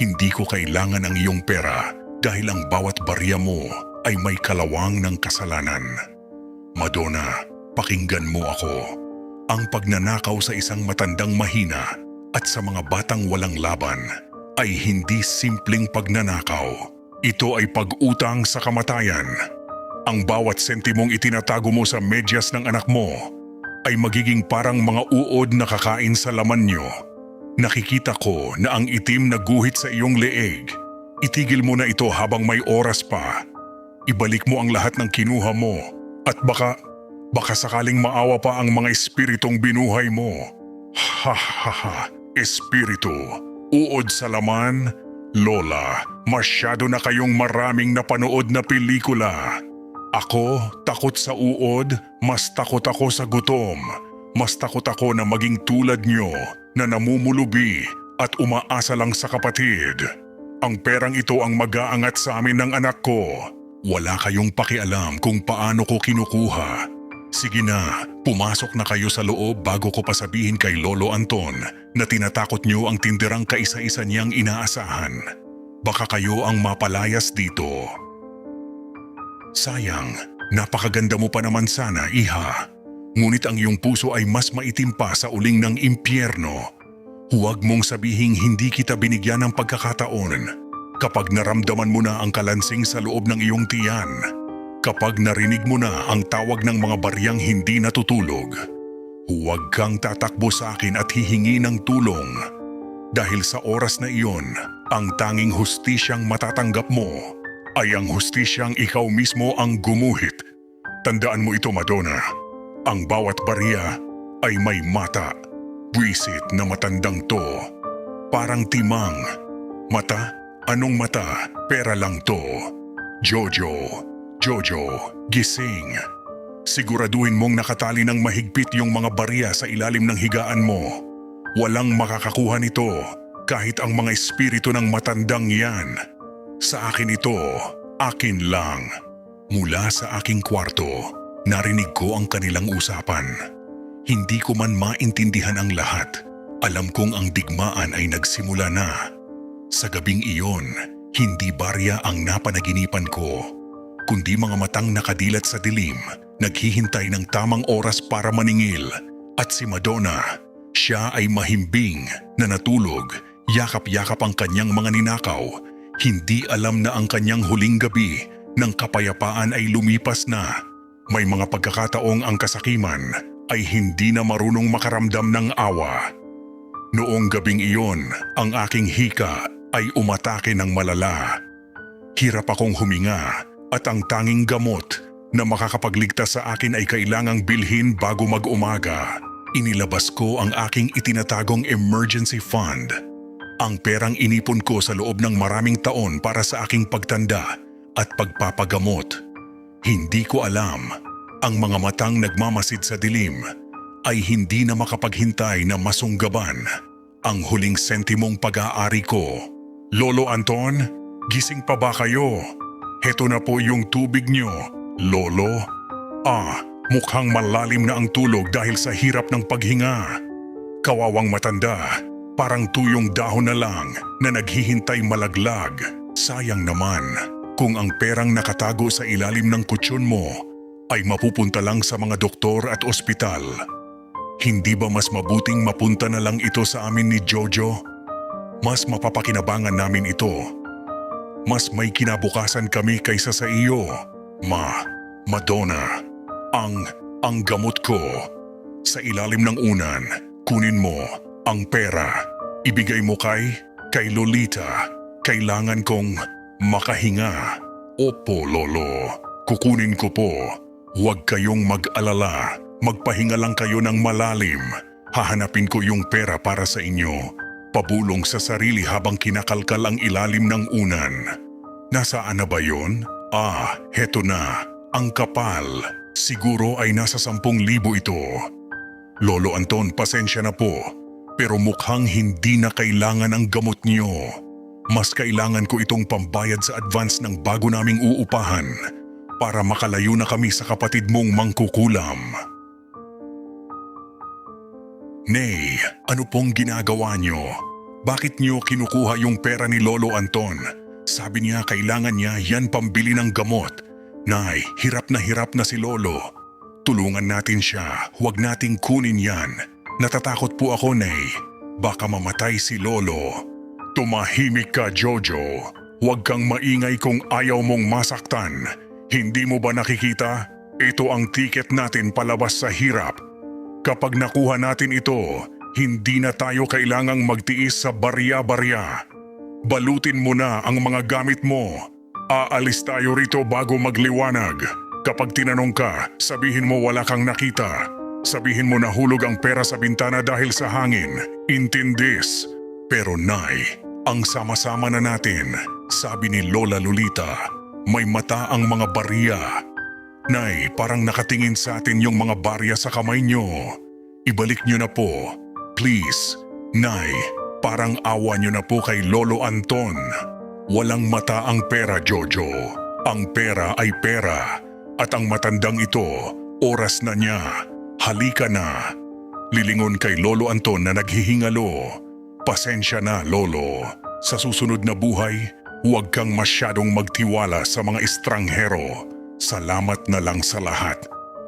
Hindi ko kailangan ang iyong pera dahil ang bawat barya mo ay may kalawang ng kasalanan. Madonna, pakinggan mo ako. Ang pagnanakaw sa isang matandang mahina at sa mga batang walang laban ay hindi simpleng pagnanakaw. Ito ay pag-utang sa kamatayan. Ang bawat sentimong itinatago mo sa medyas ng anak mo ay magiging parang mga uod na kakain sa laman nyo. Nakikita ko na ang itim na guhit sa iyong leeg. Itigil mo na ito habang may oras pa. Ibalik mo ang lahat ng kinuha mo at baka sakaling maawa pa ang mga espiritong binuhay mo. Ha ha ha, espiritu, uod sa laman. Lola, masyado na kayong maraming napanood na pelikula. Ako, takot sa uod, mas takot ako sa gutom. Mas takot ako na maging tulad nyo na namumulubi at umaasa lang sa kapatid. Ang perang ito ang mag-aangat sa amin ng anak ko. Wala kayong pakialam kung paano ko kinukuha. Sige na, pumasok na kayo sa loob bago ko pasabihin kay Lolo Anton na tinatakot nyo ang tindirang kaisa-isa niyang inaasahan. Baka kayo ang mapalayas dito. Sayang, napakaganda mo pa naman sana, iha. Ngunit ang iyong puso ay mas maitim pa sa uling ng impyerno. Huwag mong sabihing hindi kita binigyan ng pagkakataon. Kapag naramdaman mo na ang kalansing sa loob ng iyong tiyan, kapag narinig mo na ang tawag ng mga baryang hindi natutulog, huwag kang tatakbo sa akin at hihingi ng tulong. Dahil sa oras na iyon, ang tanging hustisyang matatanggap mo ay ang hustisyang ikaw mismo ang gumuhit. Tandaan mo ito, Madonna. Ang bawat barya ay may mata. Buwisit na matandang to. Parang timang. Mata? Anong mata? Pera lang to. Jojo, gising. Siguraduhin mong nakatali ng mahigpit yung mga barya sa ilalim ng higaan mo. Walang makakakuha nito kahit ang mga espiritu ng matandang yan. Sa akin ito, akin lang. Mula sa aking kwarto, narinig ko ang kanilang usapan. Hindi ko man maintindihan ang lahat. Alam kong ang digmaan ay nagsimula na. Sa gabing iyon, hindi barya ang napanaginipan ko, kundi mga matang nakadilat sa dilim, naghihintay ng tamang oras para maningil. At si Madonna, siya ay mahimbing na natulog, yakap-yakap ang kanyang mga ninakaw. Hindi alam na ang kanyang huling gabi ng kapayapaan ay lumipas na. May mga pagkakataong ang kasakiman ay hindi na marunong makaramdam ng awa. Noong gabing iyon, ang aking hika ay umatake ng malala. Hirap akong huminga at ang tanging gamot na makakapagligtas sa akin ay kailangang bilhin bago mag-umaga. Inilabas ko ang aking itinatagong emergency fund. Ang perang inipon ko sa loob ng maraming taon para sa aking pagtanda at pagpapagamot. Hindi ko alam, ang mga matang nagmamasid sa dilim ay hindi na makapaghintay na masunggaban ang huling sentimong pag-aari ko. Lolo Anton, gising pa ba kayo? Heto na po yung tubig nyo, Lolo. Mukhang malalim na ang tulog dahil sa hirap ng paghinga. Kawawang matanda. Parang tuyong dahon na lang na naghihintay malaglag. Sayang naman kung ang perang nakatago sa ilalim ng kutsyon mo ay mapupunta lang sa mga doktor at ospital. Hindi ba mas mabuting mapunta na lang ito sa amin ni Jojo? Mas mapapakinabangan namin ito. Mas may kinabukasan kami kaysa sa iyo, Madonna. Ang gamot ko. Sa ilalim ng unan, kunin mo ang pera. Ibigay mo kay Lolita. Kailangan kong makahinga. Opo, Lolo. Kukunin ko po. Huwag kayong mag-alala. Magpahinga lang kayo ng malalim. Hahanapin ko yung pera para sa inyo. Pabulong sa sarili habang kinakalkal ang ilalim ng unan. Nasaan na ba yun? Heto na. Ang kapal. Siguro ay nasa 10,000 ito. Lolo Anton, pasensya na po. Pero mukhang hindi na kailangan ang gamot niyo. Mas kailangan ko itong pambayad sa advance ng bago naming uupahan para makalayo na kami sa kapatid mong mangkukulam. Nay, ano pong ginagawa nyo? Bakit nyo kinukuha yung pera ni Lolo Anton? Sabi niya kailangan niya yan pambili ng gamot. Nay, hirap na si Lolo. Tulungan natin siya, huwag nating kunin yan. Natatakot po ako, Nay. Baka mamatay si Lolo. Tumahimik ka, Jojo. Huwag kang maingay kung ayaw mong masaktan. Hindi mo ba nakikita? Ito ang tiket natin palabas sa hirap. Kapag nakuha natin ito, hindi na tayo kailangang magtiis sa barya-barya. Balutin mo na ang mga gamit mo. Aalis tayo rito bago magliwanag. Kapag tinanong ka, sabihin mo wala kang nakita. Sabihin mo nahulog ang pera sa bintana dahil sa hangin. Intindis. Pero Nay, ang sama-sama na natin, sabi ni Lola Lolita, may mata ang mga barya. Nay, parang nakatingin sa atin yung mga barya sa kamay nyo. Ibalik nyo na po. Please. Nay, parang awa nyo na po kay Lolo Anton. Walang mata ang pera, Jojo. Ang pera ay pera. At ang matandang ito, oras na niya. Halika na. Lilingon kay Lolo Anton na naghihingalo. Pasensya na, Lolo. Sa susunod na buhay, huwag kang masyadong magtiwala sa mga estranghero. Salamat na lang sa lahat.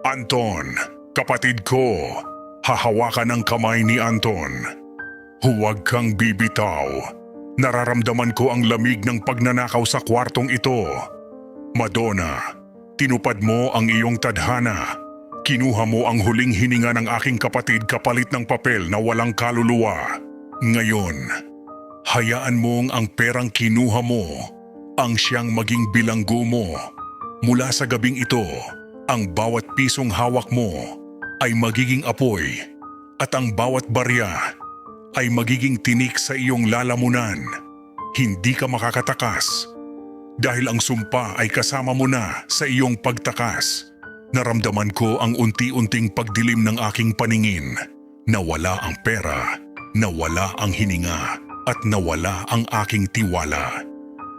Anton, kapatid ko, hahawakan ang kamay ni Anton. Huwag kang bibitaw. Nararamdaman ko ang lamig ng pagnanakaw sa kwartong ito. Madonna, tinupad mo ang iyong tadhana. Kinuha mo ang huling hininga ng aking kapatid kapalit ng papel na walang kaluluwa. Ngayon, hayaan mong ang perang kinuha mo ang siyang maging bilanggo mo. Mula sa gabing ito, ang bawat pisong hawak mo ay magiging apoy at ang bawat barya ay magiging tinik sa iyong lalamunan. Hindi ka makakatakas dahil ang sumpa ay kasama mo na sa iyong pagtakas. Naramdaman ko ang unti-unting pagdilim ng aking paningin. Nawala ang pera, nawala ang hininga, at nawala ang aking tiwala.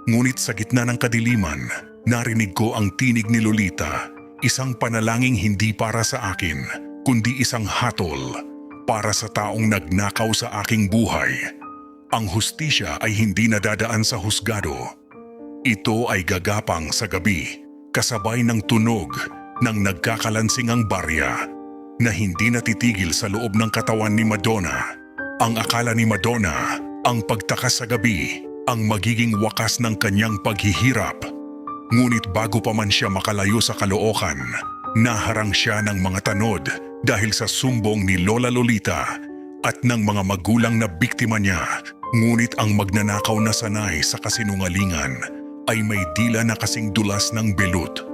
Ngunit sa gitna ng kadiliman, narinig ko ang tinig ni Lolita, isang panalangin hindi para sa akin, kundi isang hatol para sa taong nagnakaw sa aking buhay. Ang hustisya ay hindi nadadaan sa husgado. Ito ay gagapang sa gabi, kasabay ng tunog ng nagkakalansingang barya na hindi natitigil sa loob ng katawan ni Madonna. Ang akala ni Madonna, ang pagtakas sa gabi, ang magiging wakas ng kanyang paghihirap. Ngunit bago pa man siya makalayo sa Caloocan, naharang siya ng mga tanod dahil sa sumbong ni Lola Lolita at ng mga magulang na biktima niya. Ngunit ang magnanakaw na sanay sa kasinungalingan ay may dila na kasing dulas ng belut.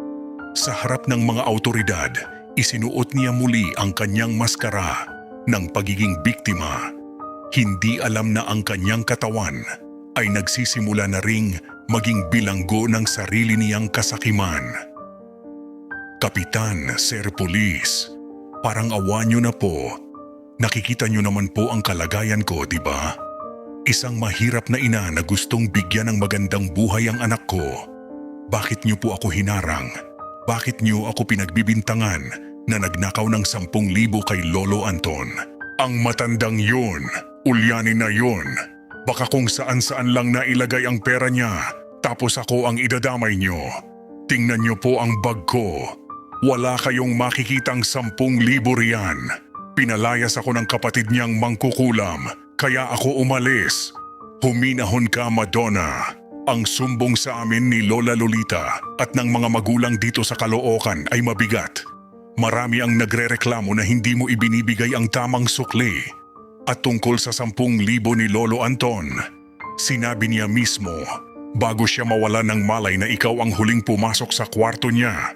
Sa harap ng mga autoridad, isinuot niya muli ang kanyang maskara ng pagiging biktima. Hindi alam na ang kanyang katawan ay nagsisimula na ring maging bilanggo ng sarili niyang kasakiman. Kapitan, Sir Police, parang awa niyo na po. Nakikita niyo naman po ang kalagayan ko, di ba? Isang mahirap na ina na gustong bigyan ng magandang buhay ang anak ko. Bakit niyo po ako hinarang? Bakit niyo ako pinagbibintangan na nagnakaw ng 10,000 kay Lolo Anton? Ang matandang yun, ulyanin na yun. Baka kung saan-saan lang nailagay ang pera niya, tapos ako ang idadamay niyo. Tingnan niyo po ang bag ko. Wala kayong makikitang 10,000 riyan. Pinalayas ako ng kapatid niyang mangkukulam, kaya ako umalis. Huminahon ka, Madonna. Ang sumbong sa amin ni Lola Lolita at ng mga magulang dito sa Caloocan ay mabigat. Marami ang nagrereklamo na hindi mo ibinibigay ang tamang sukli. At tungkol sa 10,000 ni Lolo Anton, sinabi niya mismo bago siya mawala ng malay na ikaw ang huling pumasok sa kwarto niya.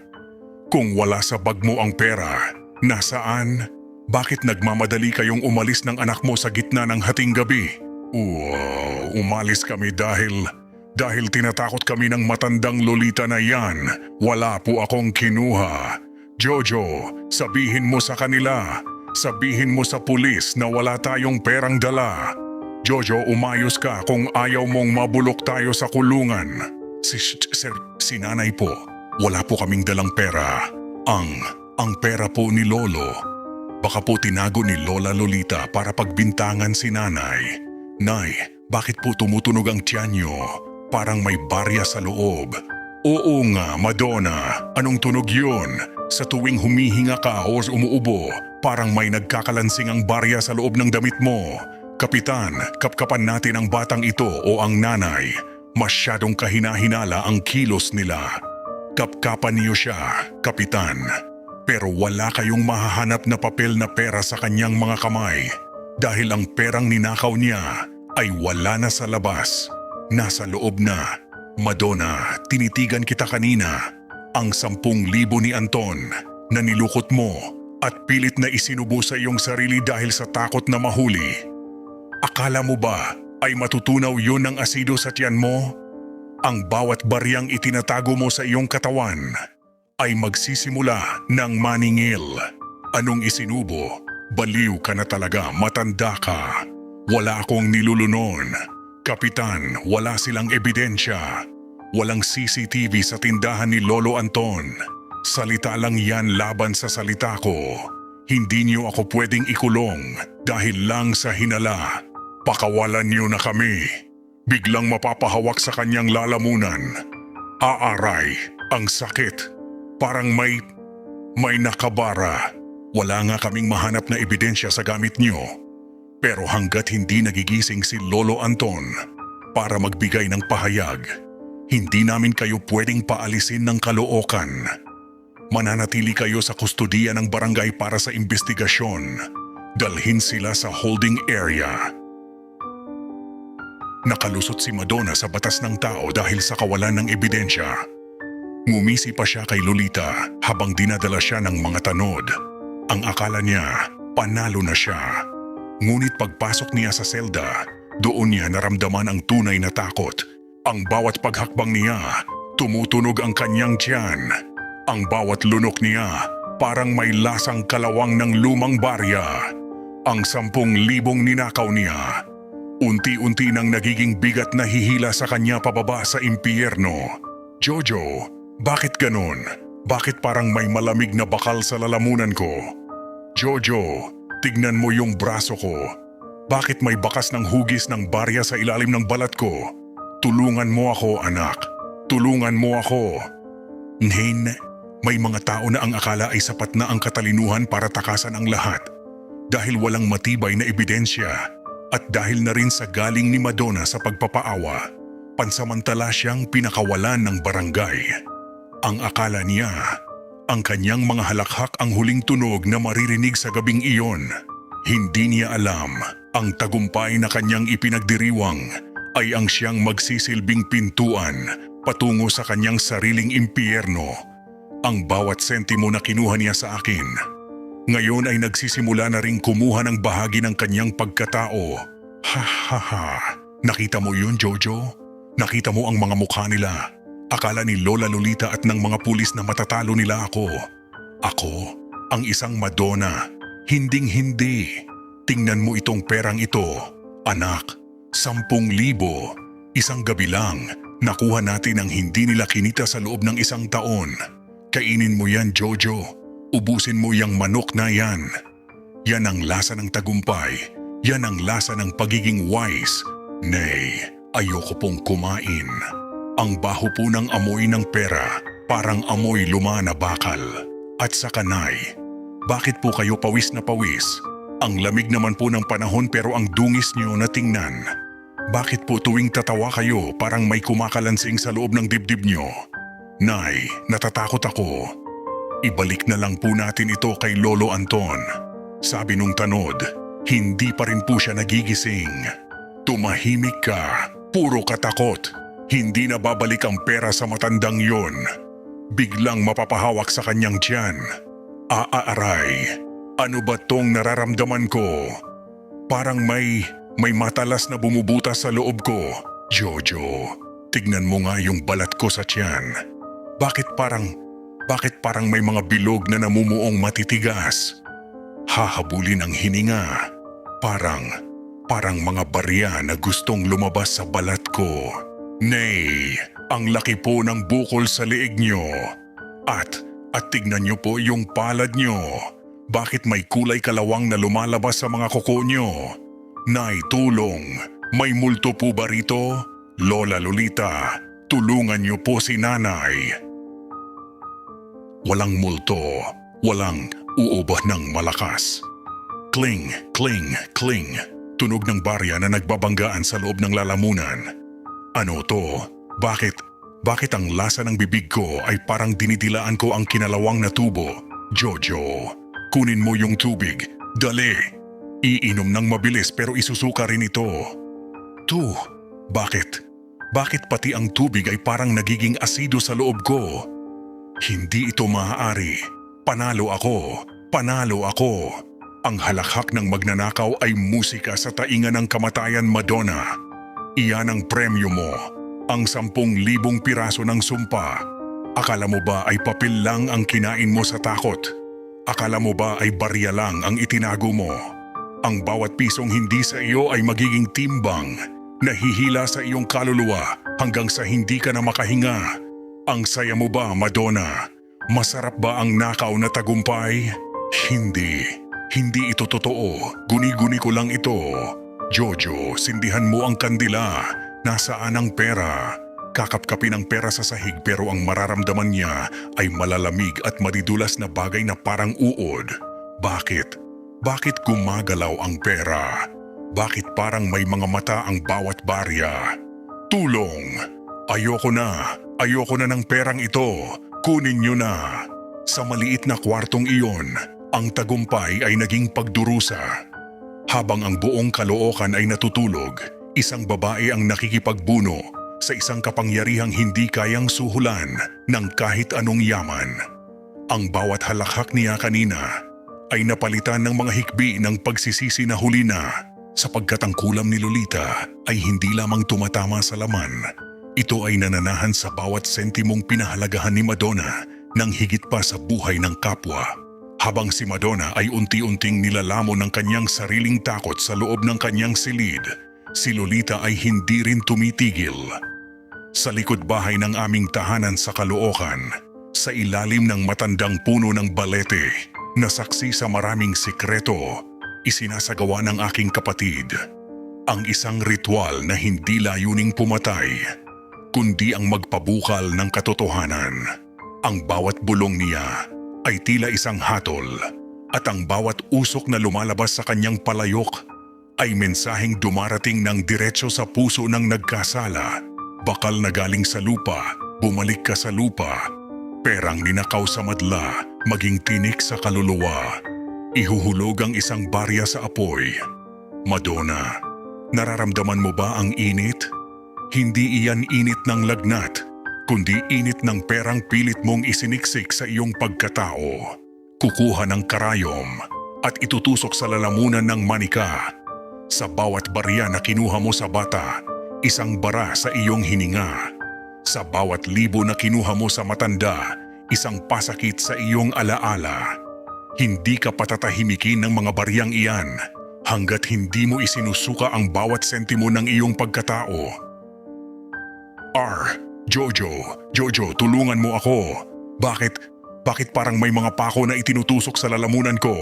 Kung wala sa bag mo ang pera, nasaan? Bakit nagmamadali kayong umalis ng anak mo sa gitna ng hating gabi? Umalis kami dahil tinatakot kami ng matandang Lolita na yan. Wala po akong kinuha. Jojo, sabihin mo sa kanila. Sabihin mo sa pulis na wala tayong perang dala. Jojo, umayos ka kung ayaw mong mabulok tayo sa kulungan. Sir, si nanay po. Wala po kaming dalang pera. Ang pera po ni Lolo. Baka po tinago ni Lola Lolita para pagbintangan si nanay. Nay, bakit po tumutunog ang tiyan niyo? Parang may barya sa loob. Oo nga, Madonna. Anong tunog yun? Sa tuwing humihinga ka o umuubo, parang may nagkakalansing ang barya sa loob ng damit mo. Kapitan, kapkapan natin ang batang ito o ang nanay. Masyadong kahina-hinala ang kilos nila. Kapkapan niyo siya, Kapitan. Pero wala kayong mahahanap na papel na pera sa kanyang mga kamay dahil ang perang ninakaw niya ay wala na sa labas, nasa loob na. Madonna, tinitigan kita kanina. Ang 10,000 ni Anton na nilukot mo at pilit na isinubo sa iyong sarili dahil sa takot na mahuli. Akala mo ba ay matutunaw yun ng asido sa tiyan mo? Ang bawat baryang itinatago mo sa iyong katawan ay magsisimula ng maningil. Anong isinubo? Baliw ka na talaga, matanda ka. Wala akong nilulunon. Kapitan, wala silang ebidensya. Walang CCTV sa tindahan ni Lolo Anton. Salita lang yan laban sa salita ko. Hindi niyo ako pwedeng ikulong dahil lang sa hinala. Pakawalan niyo na kami. Biglang mapapahawak sa kanyang lalamunan. Aaray, ang sakit. Parang may nakabara. Wala nga kaming mahanap na ebidensya sa gamit niyo. Pero hanggat hindi nagigising si Lolo Anton para magbigay ng pahayag, hindi namin kayo pwedeng paalisin ng Caloocan. Mananatili kayo sa kustodiya ng barangay para sa investigasyon. Dalhin sila sa holding area. Nakalusot si Madonna sa batas ng tao dahil sa kawalan ng ebidensya. Ngumisi pa siya kay Lolita habang dinadala siya ng mga tanod. Ang akala niya, panalo na siya. Ngunit pagpasok niya sa selda, doon niya naramdaman ang tunay na takot. Ang bawat paghakbang niya, tumutunog ang kanyang tiyan. Ang bawat lunok niya, parang may lasang kalawang ng lumang barya. Ang 10,000 ninakaw niya, unti-unti nang nagiging bigat na hihila sa kanya pababa sa impyerno. Jojo, bakit ganon? Bakit parang may malamig na bakal sa lalamunan ko? Jojo, tignan mo yung braso ko. Bakit may bakas ng hugis ng barya sa ilalim ng balat ko? Tulungan mo ako, anak. Tulungan mo ako. Nain, may mga tao na ang akala ay sapat na ang katalinuhan para takasan ang lahat. Dahil walang matibay na ebidensya at dahil na rin sa galing ni Madonna sa pagpapaawa, pansamantala siyang pinakawalan ng barangay. Ang akala niya, ang kanyang mga halakhak ang huling tunog na maririnig sa gabing iyon. Hindi niya alam, ang tagumpay na kanyang ipinagdiriwang ay ang siyang magsisilbing pintuan patungo sa kanyang sariling impyerno. Ang bawat sentimo na kinuha niya sa akin, ngayon ay nagsisimula na ring kumuha ng bahagi ng kanyang pagkatao. Ha ha ha, nakita mo yun, Jojo? Nakita mo ang mga mukha nila? Akala ni Lola Lolita at ng mga pulis na matatalo nila ako. Ako, ang isang Madonna. Hinding-hindi. Tingnan mo itong perang ito. Anak, 10,000. Isang gabi lang, nakuha natin ang hindi nila kinita sa loob ng 1 taon. Kainin mo yan, Jojo. Ubusin mo yang manok na yan. Yan ang lasa ng tagumpay. Yan ang lasa ng pagiging wise. Nay, ayoko pong kumain. Ang baho po ng amoy ng pera, parang amoy luma na bakal. At sa kanay, bakit po kayo pawis na pawis? Ang lamig naman po ng panahon pero ang dungis niyo na tingnan. Bakit po tuwing tatawa kayo parang may kumakalansing sa loob ng dibdib niyo? Nay, natatakot ako. Ibalik na lang po natin ito kay Lolo Anton. Sabi nung tanod, hindi pa rin po siya nagigising. Tumahimik ka, puro katakot. Hindi na babalik ang pera sa matandang yon. Biglang mapapahawak sa kanyang tiyan. Aaray, ano ba tong nararamdaman ko? Parang may matalas na bumubutas sa loob ko. Jojo, tignan mo nga yung balat ko sa tiyan. Bakit parang may mga bilog na namumuong matitigas? Hahabulin ang hininga. Parang mga barya na gustong lumabas sa balat ko. Nay, ang laki po ng bukol sa leeg nyo. At tignan nyo po yung palad nyo. Bakit may kulay kalawang na lumalabas sa mga kuko nyo? Nay, tulong. May multo po ba rito? Lola Lolita, tulungan niyo po si nanay. Walang multo. Walang uubah ng malakas. Kling, kling, kling. Tunog ng barya na nagbabanggaan sa loob ng lalamunan. Ano to? Bakit ang lasa ng bibig ko ay parang dinidilaan ko ang kinalawang na tubo? Jojo, kunin mo yung tubig. Dali! Iinom ng mabilis pero isusuka rin ito. Bakit pati ang tubig ay parang nagiging asido sa loob ko? Hindi ito maaari. Panalo ako. Panalo ako. Ang halakhak ng magnanakaw ay musika sa tainga ng kamatayan, Madonna. Iyan ang premyo mo. Ang 10,000 piraso ng sumpa. Akala mo ba ay papel lang ang kinain mo sa takot? Akala mo ba ay barya lang ang itinago mo? Ang bawat pisong hindi sa iyo ay magiging timbang. Nahihila sa iyong kaluluwa hanggang sa hindi ka na makahinga. Ang saya mo ba, Madonna? Masarap ba ang nakaw na tagumpay? Hindi ito totoo. Guni-guni ko lang ito. Jojo, sindihan mo ang kandila. Nasaan ang pera? Kakapkapin ang pera sa sahig pero ang mararamdaman niya ay malalamig at madidulas na bagay na parang uod. Bakit? Bakit gumagalaw ang pera? Bakit parang may mga mata ang bawat barya? Tulong! Ayoko na ng perang ito. Kunin niyo na. Sa maliit na kwartong iyon, ang tagumpay ay naging pagdurusa. Habang ang buong Caloocan ay natutulog, isang babae ang nakikipagbuno sa isang kapangyarihang hindi kayang suhulan ng kahit anong yaman. Ang bawat halakhak niya kanina ay napalitan ng mga hikbi ng pagsisisi na huli na, sapagkat ang kulam ni Lolita ay hindi lamang tumatama sa laman. Ito ay nananahan sa bawat sentimong pinahalagahan ni Madonna nang higit pa sa buhay ng kapwa. Habang si Madonna ay unti-unting nilalamon ng kanyang sariling takot sa loob ng kanyang silid, si Lolita ay hindi rin tumitigil. Sa likod bahay ng aming tahanan sa Caloocan, sa ilalim ng matandang puno ng balete, na saksi sa maraming sikreto, isinasagawa ng aking kapatid ang isang ritual na hindi layuning pumatay, kundi ang magpabukal ng katotohanan. Ang bawat bulong niya ay tila isang hatol at ang bawat usok na lumalabas sa kanyang palayok ay mensaheng dumarating ng diretso sa puso ng nagkasala. Bakal na galing sa lupa, bumalik ka sa lupa. Perang ninakaw sa madla, maging tinik sa kaluluwa. Ihuhulog ang isang barya sa apoy. Madonna, nararamdaman mo ba ang init? Hindi iyan init ng lagnat, kundi init ng perang pilit mong isiniksik sa iyong pagkatao. Kukuha ng karayom at itutusok sa lalamunan ng manika. Sa bawat barya na kinuha mo sa bata, isang bara sa iyong hininga. Sa bawat libo na kinuha mo sa matanda, isang pasakit sa iyong alaala. Hindi ka patatahimikin ng mga baryang iyan hanggat hindi mo isinusuka ang bawat sentimo ng iyong pagkatao. Jojo, tulungan mo ako. Bakit parang may mga pako na itinutusok sa lalamunan ko?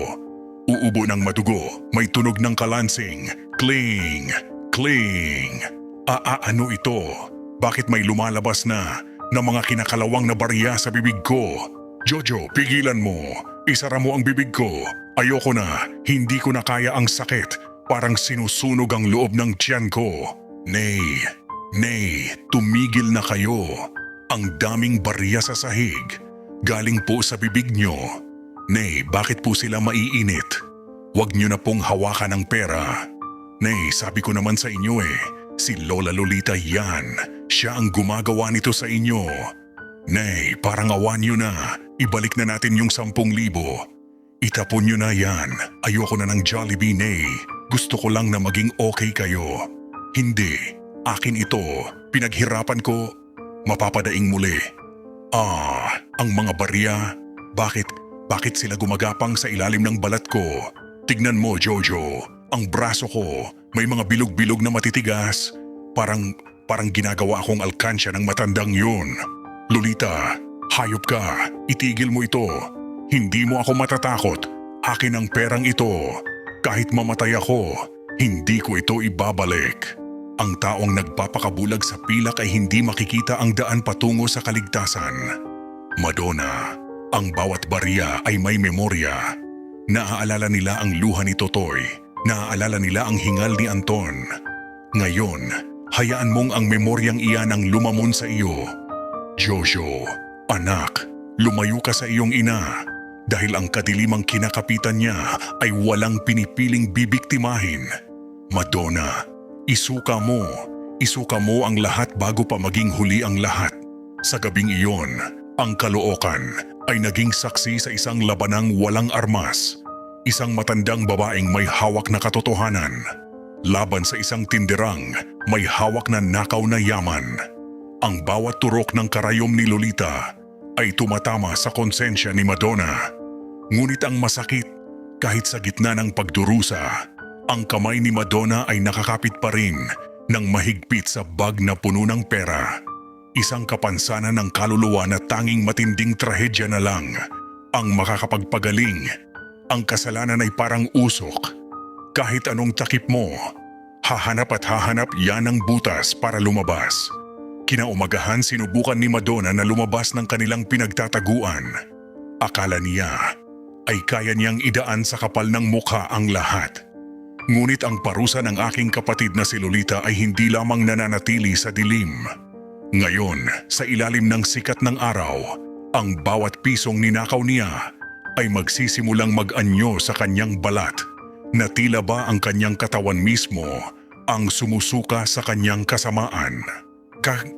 Uubo ng madugo, may tunog ng kalansing. Kling, kling. Ano ito? Bakit may lumalabas na mga kinakalawang na barya sa bibig ko? Jojo, pigilan mo. Isara mo ang bibig ko. Ayoko na. Hindi ko na kaya ang sakit. Parang sinusunog ang loob ng tiyan ko. Nay, tumigil na kayo. Ang daming barya sa sahig. Galing po sa bibig nyo. Nay, bakit po sila maiinit? Huwag nyo na pong hawakan ang pera. Nay, sabi ko naman sa inyo si Lola Lolita yan. Siya ang gumagawa nito sa inyo. Nay, parang awan nyo na. Ibalik na natin yung 10,000. Itapon nyo na yan. Ayoko na ng Jollibee, Nay. Gusto ko lang na maging okay kayo. Hindi. Akin ito. Pinaghirapan ko. Mapapadaing muli. Ang mga barya. Bakit sila gumagapang sa ilalim ng balat ko? Tignan mo, Jojo. Ang braso ko. May mga bilog-bilog na matitigas. Parang ginagawa akong alkansya ng matandang yun. Lolita, hayop ka. Itigil mo ito. Hindi mo ako matatakot. Akin ang perang ito. Kahit mamatay ako, hindi ko ito ibabalik. Ang taong nagpapakabulag sa pilak ay hindi makikita ang daan patungo sa kaligtasan. Madonna, ang bawat barya ay may memorya. Naaalala nila ang luha ni Totoy. Naaalala nila ang hingal ni Anton. Ngayon, hayaan mong ang memoryang iyan ang lumamon sa iyo. Jojo, anak, lumayo ka sa iyong ina. Dahil ang kadilimang kinakapitan niya ay walang pinipiling bibiktimahin. Madonna, isuka mo ang lahat bago pa maging huli ang lahat. Sa gabing iyon, ang Caloocan ay naging saksi sa isang labanang walang armas. Isang matandang babaeng may hawak na katotohanan. Laban sa isang tinderang may hawak na nakaw na yaman. Ang bawat turok ng karayom ni Lolita ay tumatama sa konsensya ni Madonna. Ngunit ang masakit, kahit sa gitna ng pagdurusa, ang kamay ni Madonna ay nakakapit pa rin ng mahigpit sa bag na puno ng pera. Isang kapansanan ng kaluluwa na tanging matinding trahedya na lang ang makakapagpagaling. Ang kasalanan ay parang usok. Kahit anong takip mo, hahanap at hahanap yan ng butas para lumabas. Kinaumagahan sinubukan ni Madonna na lumabas ng kanilang pinagtataguan. Akala niya ay kaya niyang idaan sa kapal ng mukha ang lahat. Ngunit ang parusa ng aking kapatid na si Lolita ay hindi lamang nananatili sa dilim. Ngayon, sa ilalim ng sikat ng araw, ang bawat pisong ninakaw niya ay magsisimulang mag-anyo sa kanyang balat na tila ba ang kanyang katawan mismo ang sumusuka sa kanyang kasamaan.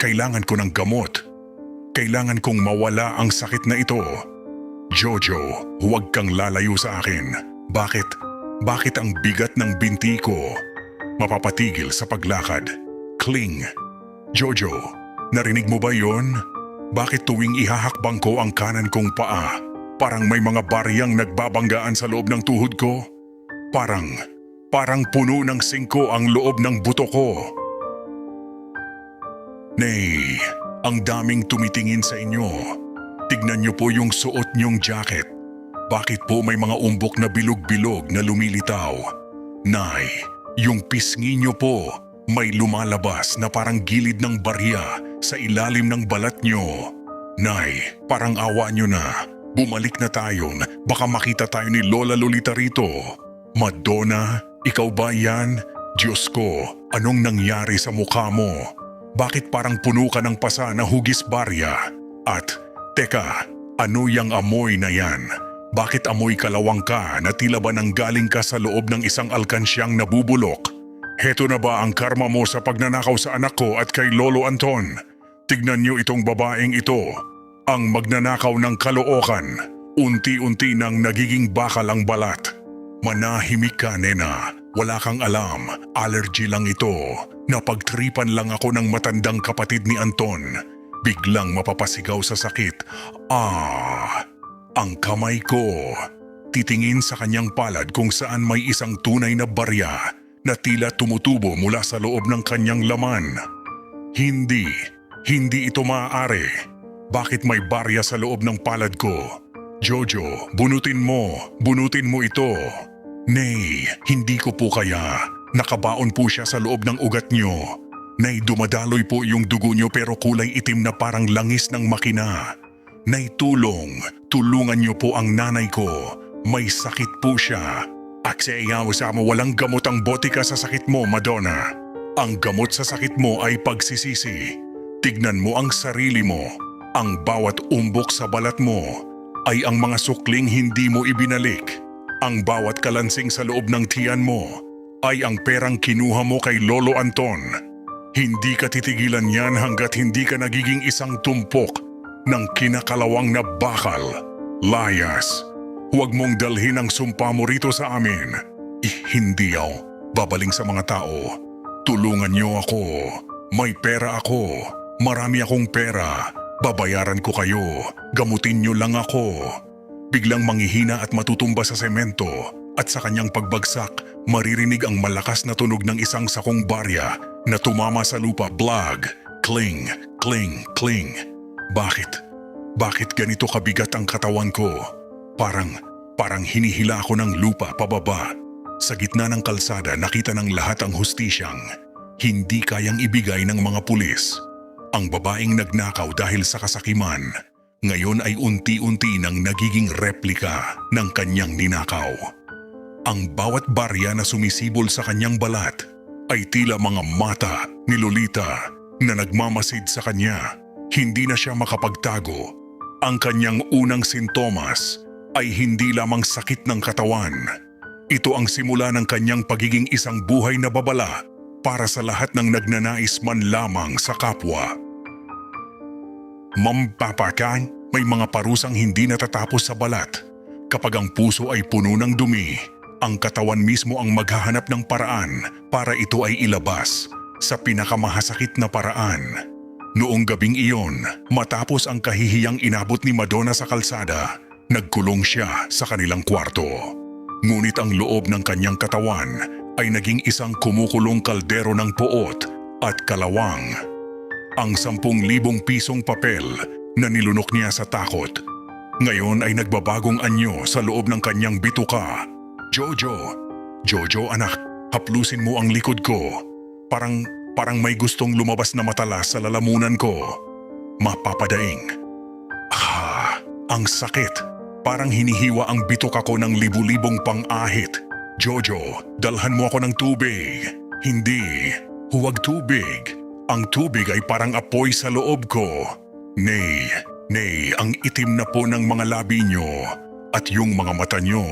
Kailangan ko ng gamot. Kailangan kong mawala ang sakit na ito. Jojo, huwag kang lalayo sa akin. Bakit ang bigat ng binti ko mapapatigil sa paglakad? Cling. Jojo, narinig mo ba yon? Bakit tuwing ihahakbang ko ang kanan kong paa, parang may mga bariyang nagbabanggaan sa loob ng tuhod ko? Parang puno ng singko ang loob ng buto ko. Nay, ang daming tumitingin sa inyo. Tignan niyo po yung suot niyong jacket. Bakit po may mga umbok na bilog-bilog na lumilitaw? Nay, yung pisngi niyo po may lumalabas na parang gilid ng barya sa ilalim ng balat niyo. Nay, parang awa niyo na. Bumalik na tayo. Baka makita tayo ni Lola Lolita rito. Madonna, ikaw ba yan? Diyos ko, anong nangyari sa mukha mo? Bakit parang puno ka ng pasa na hugis barya? At, teka, ano yang amoy na yan? Bakit amoy kalawang ka na tila ba nanggaling ka sa loob ng isang alkansyang nabubulok? Heto na ba ang karma mo sa pagnanakaw sa anak ko at kay Lolo Anton? Tignan niyo itong babaeng ito. Ang magnanakaw ng Caloocan, unti-unti nang nagiging bakal ang balat. Manahimik ka, nena. Wala kang alam, allergy lang ito. Napagtripan lang ako ng matandang kapatid ni Anton. Biglang mapapasigaw sa sakit. Ang kamay ko. Titingin sa kanyang palad kung saan may isang tunay na barya na tila tumutubo mula sa loob ng kanyang laman. Hindi ito maaari. Bakit may barya sa loob ng palad ko? Jojo, bunutin mo ito. Nay, hindi ko po kaya. Nakabaon po siya sa loob ng ugat niyo. Nay, dumadaloy po yung dugo niyo pero kulay itim na parang langis ng makina. Nay, tulungan niyo po ang nanay ko. May sakit po siya. Akseyaw sa mo, walang gamot ang botika sa sakit mo, Madonna. Ang gamot sa sakit mo ay pagsisisi. Tignan mo ang sarili mo. Ang bawat umbok sa balat mo ay ang mga sukling hindi mo ibinalik. Ang bawat kalansing sa loob ng tiyan mo ay ang perang kinuha mo kay Lolo Anton. Hindi ka titigilan yan hanggat hindi ka nagiging isang tumpok ng kinakalawang na bakal. Layas, huwag mong dalhin ang sumpa mo rito sa amin. Hindi ako babaling sa mga tao. Tulungan niyo ako. May pera ako. Marami akong pera. Babayaran ko kayo. Gamutin niyo lang ako. Biglang manghihina at matutumba sa semento at sa kanyang pagbagsak, maririnig ang malakas na tunog ng isang sakong barya na tumama sa lupa. Blag, cling, cling, cling. Bakit ganito kabigat ang katawan ko? Parang hinihila ako ng lupa pababa. Sa gitna ng kalsada nakita ng lahat ang hustisyang hindi kayang ibigay ng mga pulis. Ang babaeng nagnakaw dahil sa kasakiman, ngayon ay unti-unti nang nagiging replika ng kanyang ninakaw. Ang bawat barya na sumisibol sa kanyang balat ay tila mga mata ni Lolita na nagmamasid sa kanya. Hindi na siya makapagtago. Ang kanyang unang sintomas ay hindi lamang sakit ng katawan. Ito ang simula ng kanyang pagiging isang buhay na babala para sa lahat ng nagnanais man lamang sa kapwa. Mampapakan, may mga parusang hindi natatapos sa balat. Kapag ang puso ay puno ng dumi, ang katawan mismo ang maghahanap ng paraan para ito ay ilabas sa pinakamahasakit na paraan. Noong gabing iyon, matapos ang kahihiyang inabot ni Madonna sa kalsada, nagkulong siya sa kanilang kwarto. Ngunit ang loob ng kanyang katawan ay naging isang kumukulong kaldero ng poot at kalawang. Ang 10,000 pisong papel na nilunok niya sa takot, ngayon ay nagbabagong anyo sa loob ng kanyang bituka. Jojo anak, haplusin mo ang likod ko. Parang may gustong lumabas na matalas sa lalamunan ko. Mapapadaing. Ang sakit. Parang hinihiwa ang bituka ko ng libu-libong pang-ahit. Jojo, dalhan mo ako ng tubig. Hindi, huwag tubig. Ang tubig ay parang apoy sa loob ko. Nay, ang itim na po ng mga labi nyo at yung mga mata nyo.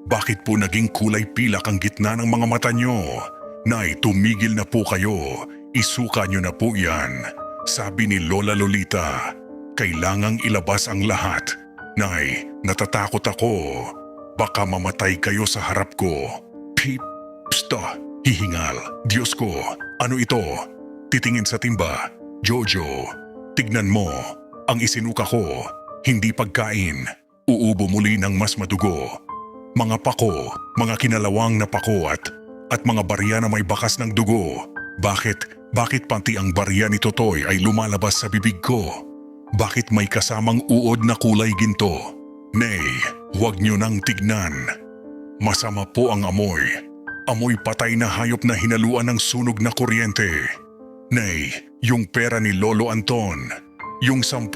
Bakit po naging kulay pilak ang gitna ng mga mata nyo? Nay, tumigil na po kayo. Isuka nyo na po yan. Sabi ni Lola Lolita, kailangang ilabas ang lahat. Nay, natatakot ako. Baka mamatay kayo sa harap ko. Psta, hihingal. Diyos ko, ano ito? Titingin sa timba. Jojo, tignan mo. Ang isinuka ko, hindi pagkain. Uubo muli ng mas madugo. Mga pako, mga kinalawang na pako at mga barya na may bakas ng dugo. Bakit pati ang barya ni Totoy ay lumalabas sa bibig ko? Bakit may kasamang uod na kulay ginto? Nay, huwag niyo nang tignan. Masama po ang amoy. Amoy patay na hayop na hinaluan ng sunog na kuryente. Nay, yung pera ni Lolo Anton, yung 10,000.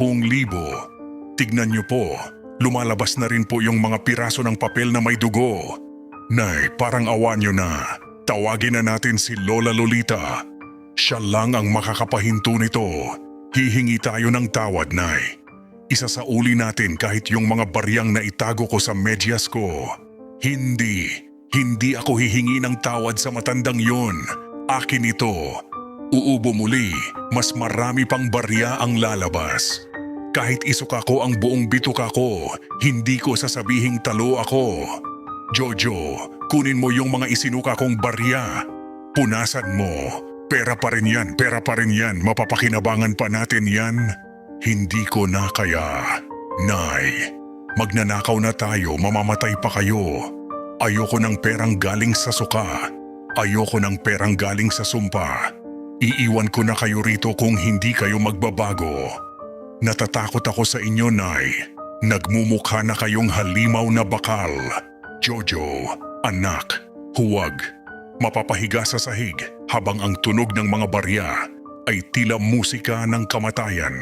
Tignan niyo po, lumalabas na rin po yung mga piraso ng papel na may dugo. Nay, parang awa niyo na. Tawagin na natin si Lola Lolita. Siya lang ang makakapahinto nito. Hihingi tayo ng tawad, Nay. Isasauli natin kahit yung mga baryang na itago ko sa medyas ko. Hindi ako hihingi ng tawad sa matandang yun. Akin ito. Uubo muli, mas marami pang barya ang lalabas. Kahit isuka ko ang buong bituka ko, hindi ko sasabihing talo ako. Jojo, kunin mo yung mga isinuka kong barya. Punasan mo. Pera pa rin yan, mapapakinabangan pa natin yan. Hindi ko na kaya. Nay, magnanakaw na tayo, mamamatay pa kayo. Ayoko ng perang galing sa suka. Ayoko ng perang galing sa sumpa. Iiwan ko na kayo rito kung hindi kayo magbabago. Natatakot ako sa inyo, Nay. Nagmumukha na kayong halimaw na bakal. Jojo, anak, huwag. Mapapahiga sa sahig habang ang tunog ng mga barya ay tila musika ng kamatayan.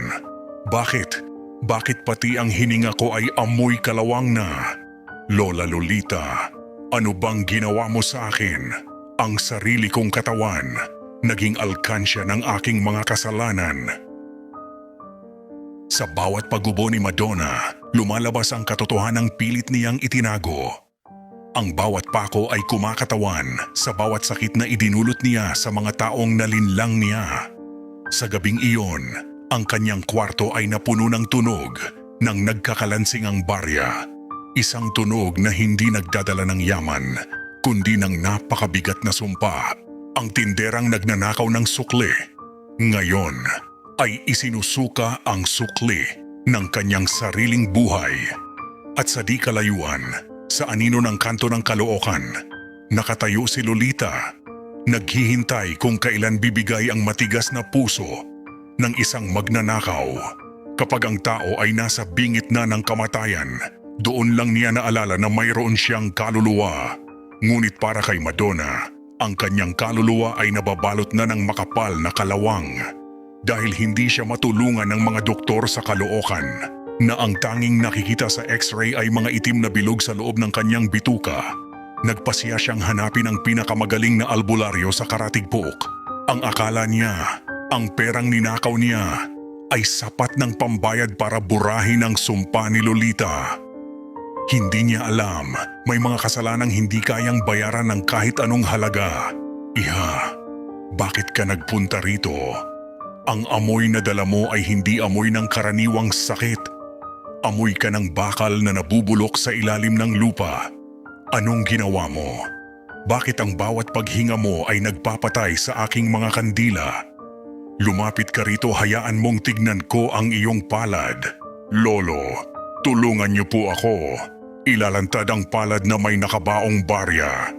Bakit pati ang hininga ko ay amoy kalawang na? Lola Lolita, ano bang ginawa mo sa akin? Ang sarili kong katawan, naging alkansya ng aking mga kasalanan. Sa bawat pagubo ni Madonna, lumalabas ang katotohanang pilit niyang itinago. Ang bawat pako ay kumakatawan sa bawat sakit na idinulot niya sa mga taong nalinlang niya. Sa gabing iyon, ang kanyang kwarto ay napuno ng tunog ng nagkakalansingang barya. Isang tunog na hindi nagdadala ng yaman, kundi ng napakabigat na sumpa. Ang tinderang nagnanakaw ng sukli, ngayon ay isinusuka ang sukli ng kanyang sariling buhay. At sa di kalayuan, sa anino ng kanto ng Caloocan, nakatayo si Lolita, naghihintay kung kailan bibigay ang matigas na puso ng isang magnanakaw. Kapag ang tao ay nasa bingit na ng kamatayan, Doon lang niya naalala na mayroon siyang kaluluwa. Ngunit para kay Madonna, ang kanyang kaluluwa ay nababalot na ng makapal na kalawang dahil hindi siya matulungan ng mga doktor sa Caloocan na ang tanging nakikita sa x-ray ay mga itim na bilog sa loob ng kanyang bituka. Nagpasya siyang hanapin ang pinakamagaling na albularyo sa Karatigpook. Ang akala niya, ang perang ninakaw niya ay sapat ng pambayad para burahin ang sumpa ni Lolita. Hindi niya alam, may mga kasalanang hindi kayang bayaran ng kahit anong halaga. Iha, bakit ka nagpunta rito? Ang amoy na dala mo ay hindi amoy ng karaniwang sakit. Amoy ka ng bakal na nabubulok sa ilalim ng lupa. Anong ginawa mo? Bakit ang bawat paghinga mo ay nagpapatay sa aking mga kandila? Lumapit ka rito, hayaan mong tignan ko ang iyong palad. Lolo, tulungan niyo po ako. Ilalantad ang palad na may nakabaong barya.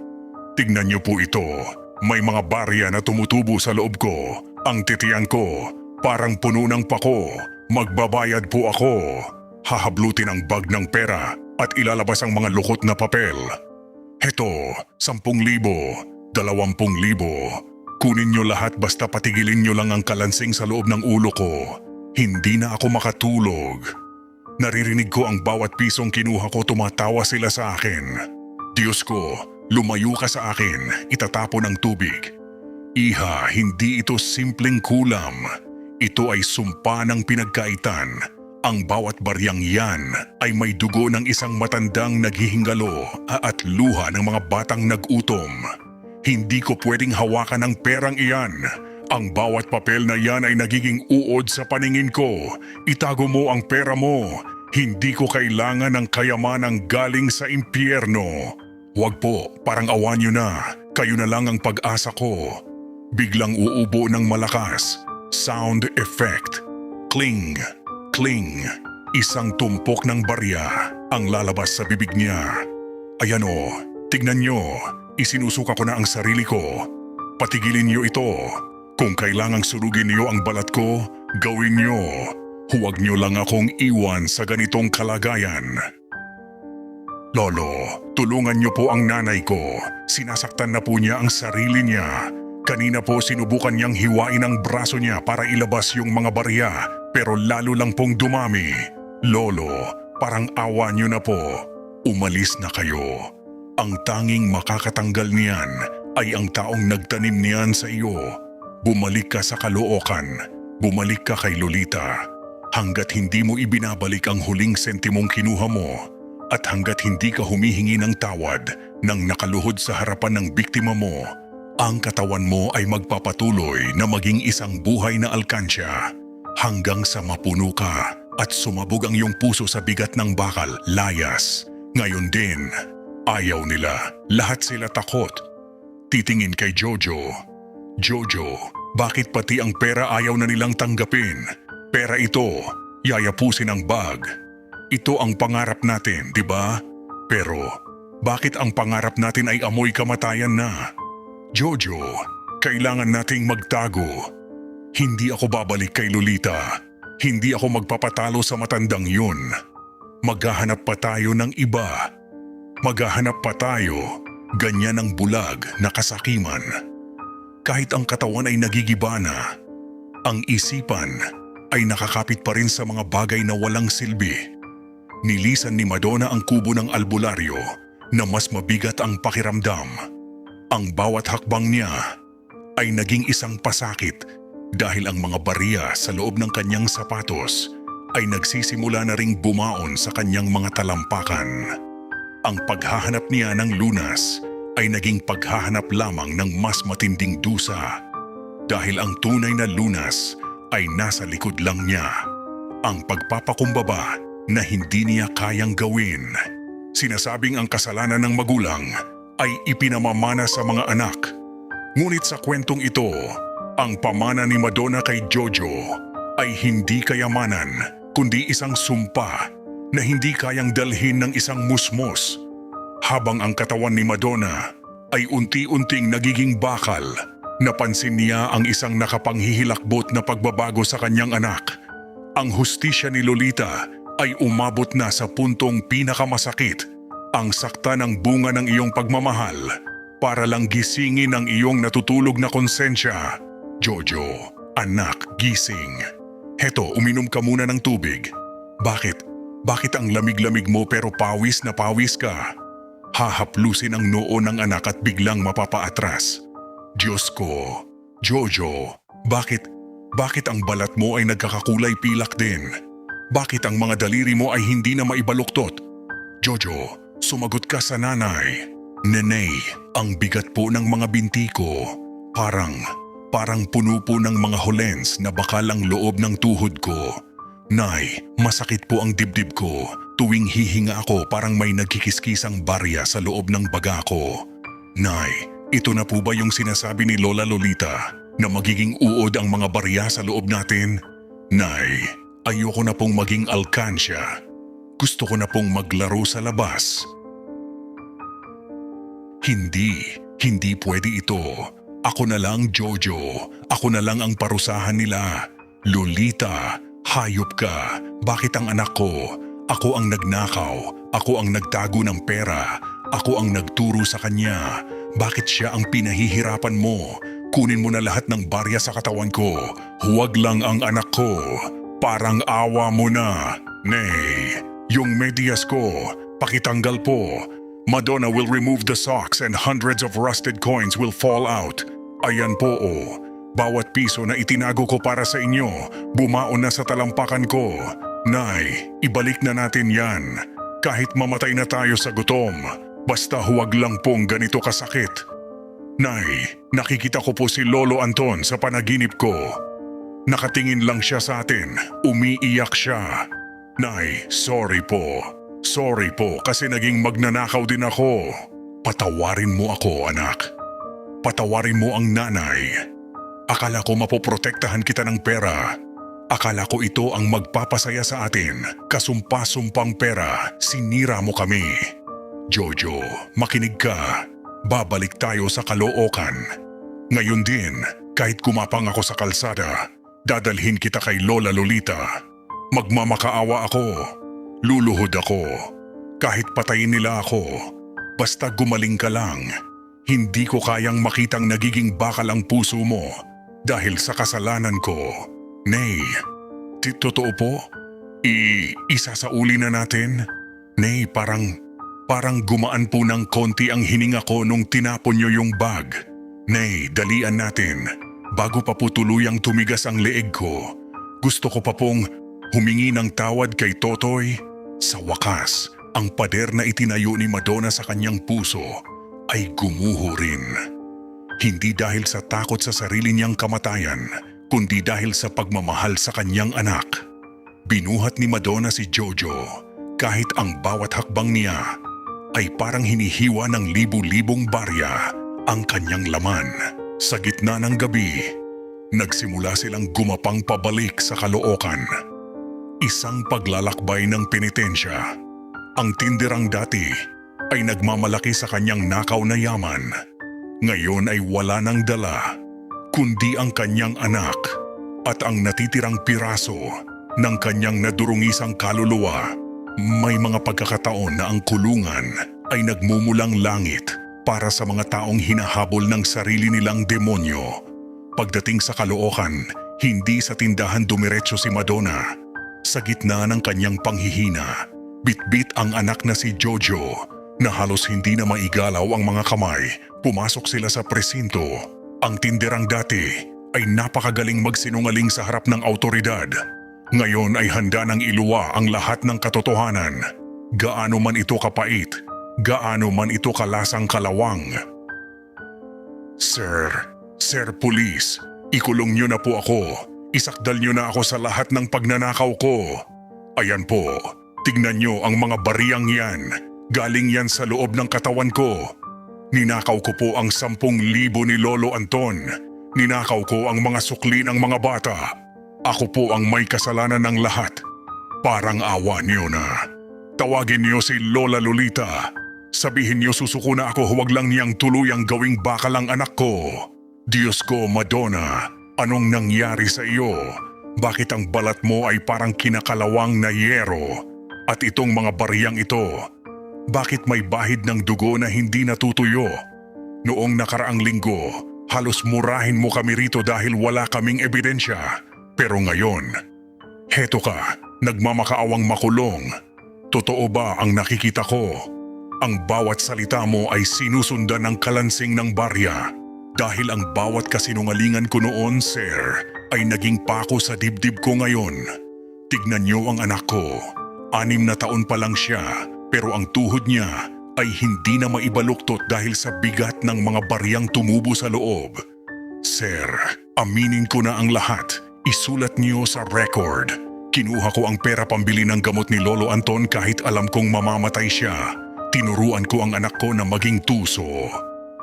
Tignan niyo po ito. May mga barya na tumutubo sa loob ko. Ang titiyan ko, parang puno ng pako. Magbabayad po ako. Hahablutin ang bag ng pera at ilalabas ang mga lukot na papel. Heto, 10,000, 20,000. Kunin niyo lahat basta patigilin niyo lang ang kalansing sa loob ng ulo ko. Hindi na ako makatulog. Naririnig ko ang bawat pisong kinuha ko, tumatawa sila sa akin. Diyos ko, lumayo ka sa akin, itatapon ang tubig. Iha, hindi ito simpleng kulam. Ito ay sumpa ng pinagkaitan. Ang bawat baryang yan ay may dugo ng isang matandang naghihingalo at luha ng mga batang nag-utom. Hindi ko pwedeng hawakan ang perang iyan. Ang bawat papel na yan ay nagiging uod sa paningin ko. Itago mo ang pera mo. Hindi ko kailangan ng kayamanang galing sa impyerno. Huwag po, parang awan niyo na. Kayo na lang ang pag-asa ko. Biglang uubo ng malakas. Sound effect. Cling, cling. Isang tumpok ng barya ang lalabas sa bibig niya. Ayan o, tignan niyo. Isinusuka ko na ang sarili ko. Patigilin niyo ito. Kung kailangang surugin niyo ang balat ko, gawin niyo. Huwag niyo lang akong iwan sa ganitong kalagayan. Lolo, tulungan niyo po ang nanay ko. Sinasaktan na po niya ang sarili niya. Kanina po sinubukan niyang hiwain ang braso niya para ilabas yung mga barya, pero lalo lang pong dumami. Lolo, parang awa niyo na po. Umalis na kayo. Ang tanging makakatanggal niyan ay ang taong nagtanim niyan sa iyo. Bumalik ka sa Caloocan. Bumalik ka kay Lolita. Hanggat hindi mo ibinabalik ang huling sentimong kinuha mo at hanggat hindi ka humihingi ng tawad nang nakaluhod sa harapan ng biktima mo, ang katawan mo ay magpapatuloy na maging isang buhay na alkansya hanggang sa mapuno ka at sumabog ang iyong puso sa bigat ng bakal, layas. Ngayon din, ayaw nila. Lahat sila takot. Titingin kay Jojo. Jojo, bakit pati ang pera ayaw na nilang tanggapin? Pera ito, yayapusin ang bag. Ito ang pangarap natin, di ba? Pero, bakit ang pangarap natin ay amoy kamatayan na? Jojo, kailangan nating magtago. Hindi ako babalik kay Lolita. Hindi ako magpapatalo sa matandang yun. Maghahanap pa tayo ng iba. Maghahanap pa tayo, ganyan ang bulag na kasakiman. Kahit ang katawan ay nagigiba na, ang isipan ay nakakapit pa rin sa mga bagay na walang silbi. Nilisan ni Madonna ang kubo ng albularyo na mas mabigat ang pakiramdam. Ang bawat hakbang niya ay naging isang pasakit dahil ang mga barya sa loob ng kanyang sapatos ay nagsisimula na ring bumaon sa kanyang mga talampakan. Ang paghahanap niya ng lunas ay naging paghahanap lamang ng mas matinding dusa dahil ang tunay na lunas ay nasa likod lang niya. Ang pagpapakumbaba na hindi niya kayang gawin. Sinasabing ang kasalanan ng magulang ay ipinamamana sa mga anak. Ngunit sa kwentong ito, ang pamana ni Madonna kay Jojo ay hindi kayamanan kundi isang sumpa na hindi kayang dalhin ng isang musmos. Habang ang katawan ni Madonna ay unti-unting nagiging bakal, napansin niya ang isang nakapanghihilakbot na pagbabago sa kanyang anak. Ang hustisya ni Lolita ay umabot na sa puntong pinakamasakit, ang sakta ng bunga ng iyong pagmamahal para lang gisingin ang iyong natutulog na konsensya. Jojo, anak, gising. Heto, uminom ka muna ng tubig. Bakit? Bakit ang lamig-lamig mo pero pawis na pawis ka? Hahaplusin ang noo ng anak at biglang mapapaatras. Diyos ko, Jojo, bakit ang balat mo ay nagkakakulay pilak din? Bakit ang mga daliri mo ay hindi na maibaluktot? Jojo, sumagot ka sa nanay. Nenay, ang bigat po ng mga binti ko. Parang puno po ng mga holens na bakal ang loob ng tuhod ko. Nay, masakit po ang dibdib ko. Tuwing hihinga ako parang may nagkikiskisang barya sa loob ng baga ko. Nay, ito na po ba yung sinasabi ni Lola Lolita na magiging uod ang mga barya sa loob natin? Nay, ayoko na pong maging alkansya. Gusto ko na pong maglaro sa labas. Hindi pwede ito. Ako na lang, Jojo. Ako na lang ang parusahan nila. Lolita, hayop ka. Bakit ang anak ko? Ako ang nagnakaw. Ako ang nagtago ng pera. Ako ang nagturo sa kanya. Bakit siya ang pinahihirapan mo? Kunin mo na lahat ng barya sa katawan ko. Huwag lang ang anak ko. Parang awa mo na. Nay, yung medyas ko, pakitanggal po. Madonna will remove the socks and hundreds of rusted coins will fall out. Ayan po oh. Bawat piso na itinago ko para sa inyo, bumaon na sa talampakan ko. Nay, ibalik na natin yan. Kahit mamatay na tayo sa gutom, basta huwag lang pong ganito kasakit. Nay, nakikita ko po si Lolo Anton sa panaginip ko. Nakatingin lang siya sa atin, umiiyak siya. Nay, sorry po. Sorry po kasi naging magnanakaw din ako. Patawarin mo ako, anak. Patawarin mo ang nanay. Akala ko mapoprotektahan kita ng pera. Akala ko ito ang magpapasaya sa atin. Kasumpa-sumpang pera, sinira mo kami. Jojo, makinig ka. Babalik tayo sa Caloocan. Ngayon din, kahit kumapang ako sa kalsada, dadalhin kita kay Lola Lolita. Magmamakaawa ako. Luluhod ako. Kahit patayin nila ako. Basta gumaling ka lang. Hindi ko kayang makitang nagiging bakal ang puso mo dahil sa kasalanan ko. Nay, totoo po? Isasauli na natin? Nay, parang gumaan po ng konti ang hininga ko nung tinapon niyo yung bag. Nay, dalian natin. Bago pa po tuluyang tumigas ang leeg ko, gusto ko pa pong humingi ng tawad kay Totoy. Sa wakas, ang pader na itinayo ni Madonna sa kanyang puso ay gumuho rin. Hindi dahil sa takot sa sarili niyang kamatayan, kundi dahil sa pagmamahal sa kanyang anak. Binuhat ni Madonna si Jojo kahit ang bawat hakbang niya ay parang hinihiwa ng libu-libong barya ang kanyang laman. Sa gitna ng gabi, nagsimula silang gumapang pabalik sa Caloocan. Isang paglalakbay ng penitensya. Ang tinderang dati ay nagmamalaki sa kanyang nakaw na yaman. Ngayon ay wala nang dala, kundi ang kanyang anak at ang natitirang piraso ng kanyang nadurungisang kaluluwa. May mga pagkakataon na ang kulungan ay nagmumulang langit para sa mga taong hinahabol ng sarili nilang demonyo. Pagdating sa Caloocan, hindi sa tindahan dumiretso si Madonna. Sa gitna ng kanyang panghihina, bitbit ang anak na si Jojo na halos hindi na maigalaw ang mga kamay. Pumasok sila sa presinto. Ang tinderang dati ay napakagaling magsinungaling sa harap ng autoridad. Ngayon ay handa ng iluwa ang lahat ng katotohanan. Gaano man ito kapait, gaano man ito kalasang kalawang. Sir Police, ikulong niyo na po ako. Isakdal niyo na ako sa lahat ng pagnanakaw ko. Ayan po, tignan niyo ang mga bariyang yan. Galing yan sa loob ng katawan ko. Ninakaw ko po ang 10,000 ni Lolo Anton. Ninakaw ko ang mga sukli ng mga bata. Ako po ang may kasalanan ng lahat. Parang awa niyo na. Tawagin niyo si Lola Lolita. Sabihin niyo susuko na ako, huwag lang niyang tuluyang gawing bakal ang anak ko. Diyos ko, Madonna. Anong nangyari sa iyo? Bakit ang balat mo ay parang kinakalawang na yero? At itong mga bariyang ito, bakit may bahid ng dugo na hindi natutuyo? Noong nakaraang linggo, halos murahin mo kami rito dahil wala kaming ebidensya. Pero ngayon, heto ka, nagmamakaawang makulong. Totoo ba ang nakikita ko? Ang bawat salita mo ay sinusundan ng kalansing ng barya. Dahil ang bawat kasinungalingan ko noon, sir, ay naging pako sa dibdib ko ngayon. Tignan niyo ang anak ko. 6 na taon pa lang siya, pero ang tuhod niya ay hindi na maibaluktot dahil sa bigat ng mga bariyang tumubo sa loob. Sir, aminin ko na ang lahat. Isulat niyo sa record. Kinuha ko ang pera pambili ng gamot ni Lolo Anton kahit alam kong mamamatay siya. Tinuruan ko ang anak ko na maging tuso.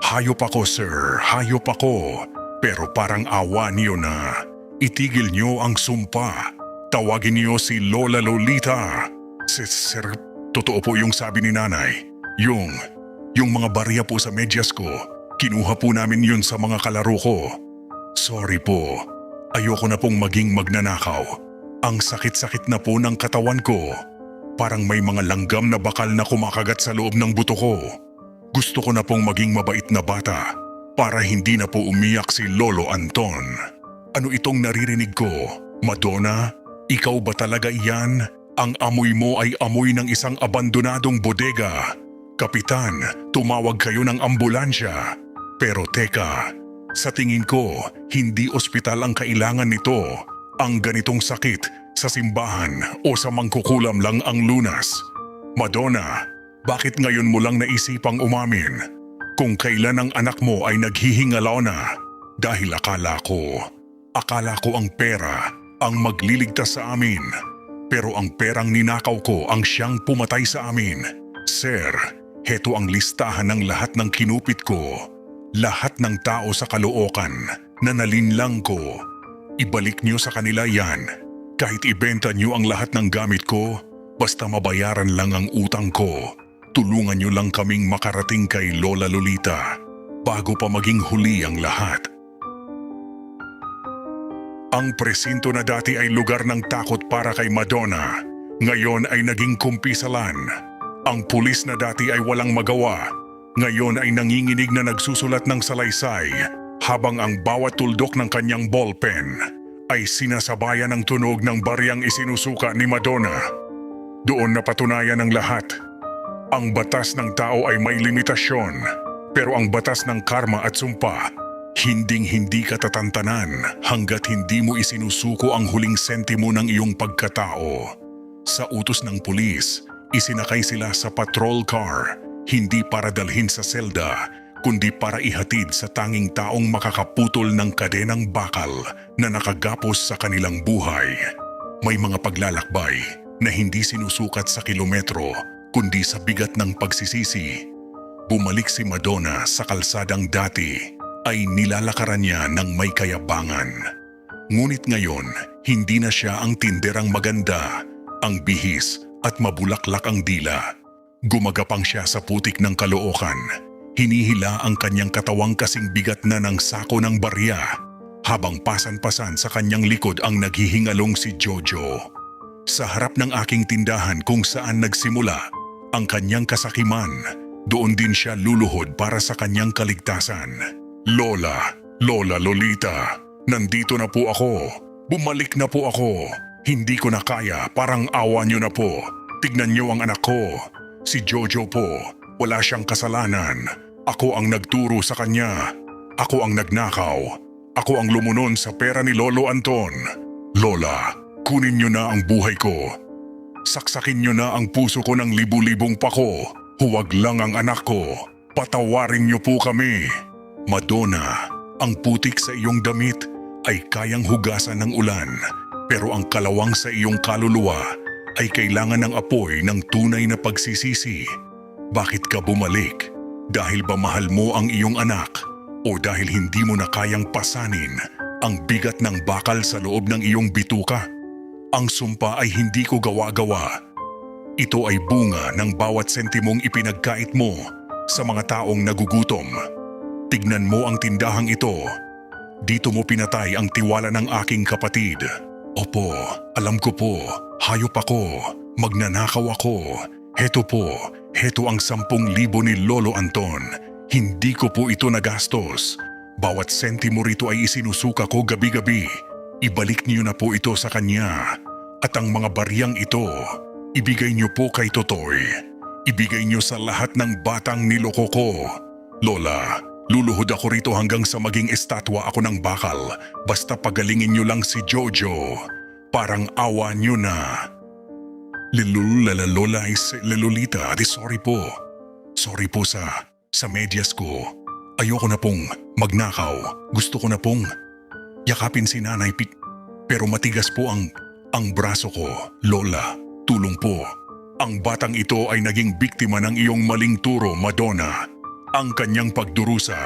Hayop ako, sir. Hayop ako. Pero parang awa niyo na. Itigil niyo ang sumpa. Tawagin niyo si Lola Lolita. Sir, totoo po yung sabi ni nanay. Yung mga barya po sa medyas ko, kinuha po namin yun sa mga kalaro ko. Sorry po. Ayoko na pong maging magnanakaw. Ang sakit-sakit na po ng katawan ko. Parang may mga langgam na bakal na kumakagat sa loob ng buto ko. Gusto ko na pong maging mabait na bata para hindi na po umiyak si Lolo Anton. Ano itong naririnig ko? Madonna, ikaw ba talaga iyan? Ang amoy mo ay amoy ng isang abandonadong bodega. Kapitan, tumawag kayo ng ambulansya. Pero teka, sa tingin ko, hindi ospital ang kailangan nito. Ang ganitong sakit sa simbahan o sa mangkukulam lang ang lunas. Madonna, bakit ngayon mo lang naisipang umamin? Kung kailan ang anak mo ay naghihingalaw na. Dahil akala ko ang pera ang magliligtas sa amin. Pero ang perang ninakaw ko ang siyang pumatay sa amin. Sir, heto ang listahan ng lahat ng kinupit ko. Lahat ng tao sa Caloocan na nalinlang ko. Ibalik niyo sa kanila yan. Kahit ibenta niyo ang lahat ng gamit ko, basta mabayaran lang ang utang ko. Tulungan niyo lang kaming makarating kay Lola Lolita bago pa maging huli ang lahat. Ang presinto na dati ay lugar ng takot para kay Madonna, ngayon ay naging kumpisalan. Ang pulis na dati ay walang magawa, ngayon ay nanginginig na nagsusulat ng salaysay habang ang bawat tuldok ng kanyang ballpen ay sinasabayan ng tunog ng baryang isinusuka ni Madonna. Doon napatunayan ang lahat. Ang batas ng tao ay may limitasyon, pero ang batas ng karma at sumpa, hinding-hindi ka tatantanan hanggat hindi mo isinusuko ang huling sentimo ng iyong pagkatao. Sa utos ng pulis, isinakay sila sa patrol car, hindi para dalhin sa selda, kundi para ihatid sa tanging taong makakaputol ng kadenang bakal na nakagapos sa kanilang buhay. May mga paglalakbay na hindi sinusukat sa kilometro, kundi sa bigat ng pagsisisi. Bumalik si Madonna sa kalsadang dati, ay nilalakaran niya ng may kayabangan. Ngunit ngayon, hindi na siya ang tinderang maganda, ang bihis at mabulaklak ang dila. Gumagapang siya sa putik ng Caloocan. Hinihila ang kanyang katawang kasing bigat na ng sako ng barya, habang pasan-pasan sa kanyang likod ang naghihingalong si Jojo. Sa harap ng aking tindahan kung saan nagsimula ang kanyang kasakiman, doon din siya luluhod para sa kanyang kaligtasan. Lola Lolita, nandito na po ako. Bumalik na po ako. Hindi ko na kaya, parang awa niyo na po. Tignan niyo ang anak ko. Si Jojo po, wala siyang kasalanan. Ako ang nagturo sa kanya. Ako ang nagnakaw. Ako ang lumunon sa pera ni Lolo Anton. Lola, kunin niyo na ang buhay ko. Saksakin niyo na ang puso ko ng libu-libong pako. Huwag lang ang anak ko. Patawarin niyo po kami. Madonna, ang putik sa iyong damit ay kayang hugasan ng ulan, pero ang kalawang sa iyong kaluluwa ay kailangan ng apoy ng tunay na pagsisisi. Bakit ka bumalik? Dahil ba mahal mo ang iyong anak? O dahil hindi mo na kayang pasanin ang bigat ng bakal sa loob ng iyong bituka? Ang sumpa ay hindi ko gawa-gawa. Ito ay bunga ng bawat sentimong ipinagkait mo sa mga taong nagugutom. Tignan mo ang tindahang ito. Dito mo pinatay ang tiwala ng aking kapatid. Opo, alam ko po, hayop ako. Magnanakaw ako. Heto po, heto ang 10,000 ni Lolo Anton. Hindi ko po ito nagastos. Bawat sentimo rito ay isinusuka ko gabi-gabi. Ibalik niyo na po ito sa kanya. At ang mga baryang ito, ibigay niyo po kay Totoy. Ibigay niyo sa lahat ng batang niloko ko. Lola, luluhod ako rito hanggang sa maging estatwa ako ng bakal. Basta pagalingin niyo lang si Jojo. Parang awa niyo na. Lola is Lolita, sorry po. Sorry po sa medyas ko. Ayoko na pong magnakaw. Gusto ko na pong yakapin si nanay pero matigas po ang braso ko. Lola, tulong po. Ang batang ito ay naging biktima ng iyong maling turo, Madonna. Ang kanyang pagdurusa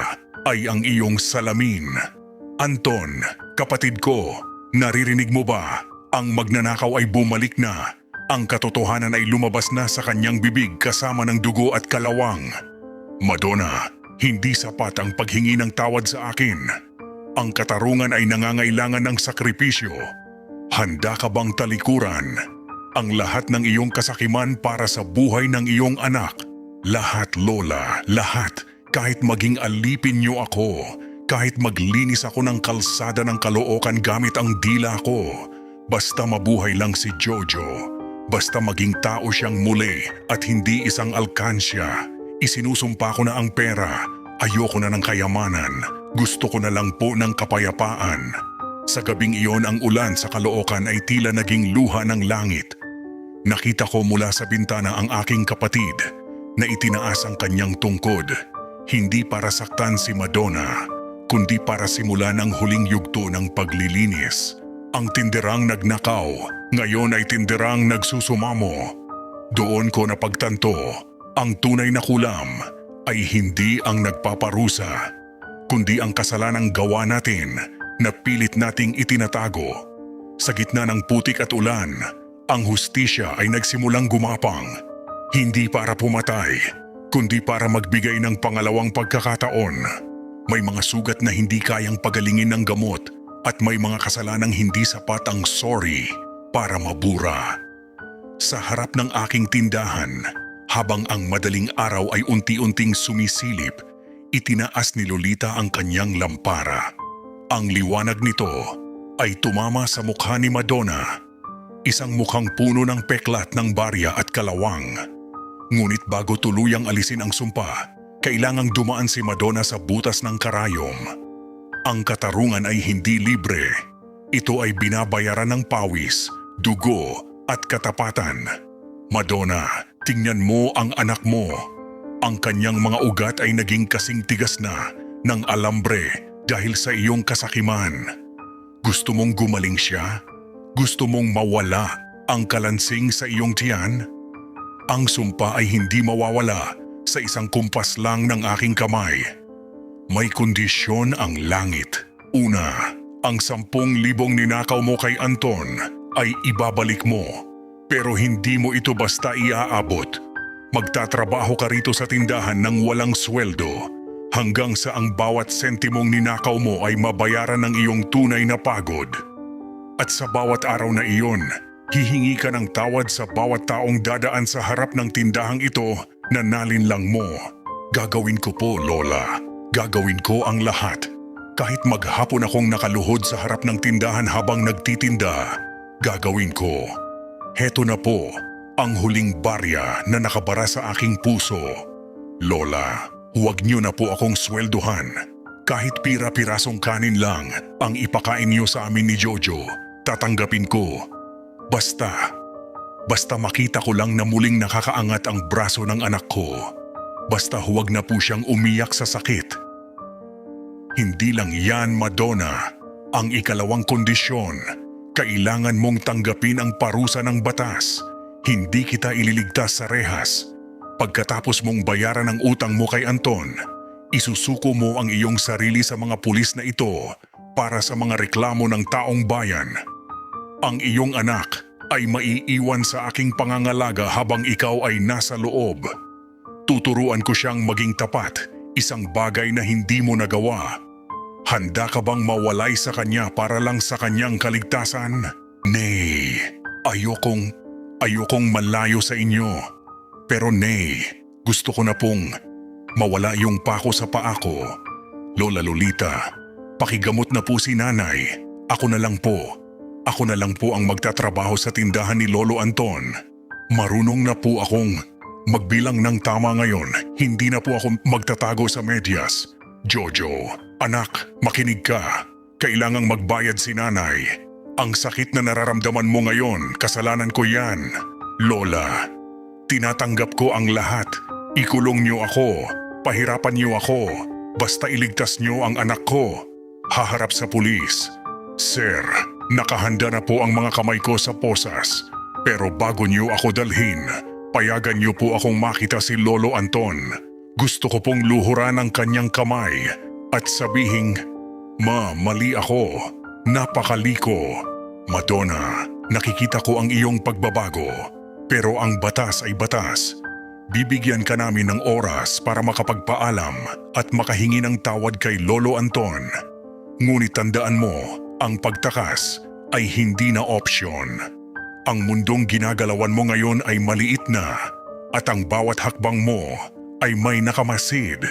ay ang iyong salamin. Anton, kapatid ko, naririnig mo ba? Ang magnanakaw ay bumalik na. Ang katotohanan ay lumabas na sa kanyang bibig kasama ng dugo at kalawang. Madonna, hindi sapat ang paghingi ng tawad sa akin. Ang katarungan ay nangangailangan ng sakripisyo. Handa ka bang talikuran ang lahat ng iyong kasakiman para sa buhay ng iyong anak? Lahat, Lola, lahat. Kahit maging alipin niyo ako, kahit maglinis ako ng kalsada ng Caloocan gamit ang dila ko. Basta mabuhay lang si Jojo. Basta maging tao siyang muli at hindi isang alkansya. Isinusumpa ko na ang pera. Ayoko na ng kayamanan. Gusto ko na lang po ng kapayapaan. Sa gabing iyon ang ulan sa Caloocan ay tila naging luha ng langit. Nakita ko mula sa bintana ang aking kapatid na itinaas ang kanyang tungkod. Hindi para saktan si Madonna, kundi para simulan ang huling yugto ng paglilinis. Ang tinderang nagnakaw, ngayon ay tinderang nagsusumamo. Doon ko napagtanto, ang tunay na kulam ay hindi ang nagpaparusa, kundi ang kasalanang gawa natin na pilit nating itinatago. Sa gitna ng putik at ulan, ang hustisya ay nagsimulang gumapang. Hindi para pumatay, kundi para magbigay ng pangalawang pagkakataon. May mga sugat na hindi kayang pagalingin ng gamot at may mga kasalanang hindi sapat ang sorry para mabura. Sa harap ng aking tindahan, habang ang madaling araw ay unti-unting sumisilip, itinaas ni Lolita ang kanyang lampara. Ang liwanag nito ay tumama sa mukha ni Madonna, isang mukhang puno ng peklat ng barya at kalawang. Ngunit bago tuluyang alisin ang sumpa, kailangang dumaan si Madonna sa butas ng karayom. Ang katarungan ay hindi libre. Ito ay binabayaran ng pawis, dugo at katapatan. Madonna, tingnan mo ang anak mo. Ang kanyang mga ugat ay naging kasing tigas na ng alambre dahil sa iyong kasakiman. Gusto mong gumaling siya? Gusto mong mawala ang kalansing sa iyong tiyan? Ang sumpa ay hindi mawawala sa isang kumpas lang ng aking kamay. May kondisyon ang langit. Una, ang 10,000 ninakaw mo kay Anton ay ibabalik mo. Pero hindi mo ito basta iaabot. Magtatrabaho ka rito sa tindahan ng walang sweldo hanggang sa ang bawat sentimong ninakaw mo ay mabayaran ng iyong tunay na pagod. At sa bawat araw na iyon, hihingi ka ng tawad sa bawat taong dadaan sa harap ng tindahang ito na nalinlang mo. Gagawin ko po, Lola. Gagawin ko ang lahat. Kahit maghapon akong nakaluhod sa harap ng tindahan habang nagtitinda, gagawin ko. Heto na po ang huling barya na nakabara sa aking puso. Lola, huwag niyo na po akong swelduhan. Kahit pira-pirasong kanin lang ang ipakain niyo sa amin ni Jojo, tatanggapin ko. Basta makita ko lang na muling nakakaangat ang braso ng anak ko. Basta huwag na po siyang umiyak sa sakit. Hindi lang yan, Madonna. Ang ikalawang kondisyon, kailangan mong tanggapin ang parusa ng batas. Hindi kita ililigtas sa rehas. Pagkatapos mong bayaran ang utang mo kay Anton, isusuko mo ang iyong sarili sa mga pulis na ito para sa mga reklamo ng taong bayan. Ang iyong anak ay maiiwan sa aking pangangalaga habang ikaw ay nasa loob. Tuturuan ko siyang maging tapat, isang bagay na hindi mo nagawa. Handa ka bang mawalay sa kanya para lang sa kanyang kaligtasan? Nay, Ayokong malayo sa inyo. Pero Nay, gusto ko na pong mawala yung pako sa paa ko. Lola Lolita, pakigamot na po si Nanay. Ako na lang po ang magtatrabaho sa tindahan ni Lolo Anton. Marunong na po akong magbilang ng tama ngayon. Hindi na po ako magtatago sa medyas. Jojo, anak, makinig ka. Kailangang magbayad si Nanay. Ang sakit na nararamdaman mo ngayon, kasalanan ko yan. Lola, tinatanggap ko ang lahat. Ikulong niyo ako, pahirapan niyo ako. Basta iligtas niyo ang anak ko. Haharap sa pulis. Sir, nakahanda na po ang mga kamay ko sa posas. Pero bago niyo ako dalhin, payagan niyo po akong makita si Lolo Anton. Gusto ko pong luhuran ang kanyang kamay at sabihing, "Ma, mali ako. Napakaliko. Madonna, nakikita ko ang iyong pagbabago. Pero ang batas ay batas. Bibigyan ka namin ng oras para makapagpaalam at makahingi ng tawad kay Lolo Anton. Ngunit tandaan mo, ang pagtakas ay hindi na opsyon. Ang mundong ginagalawan mo ngayon ay maliit na at ang bawat hakbang mo ay may nakamasid.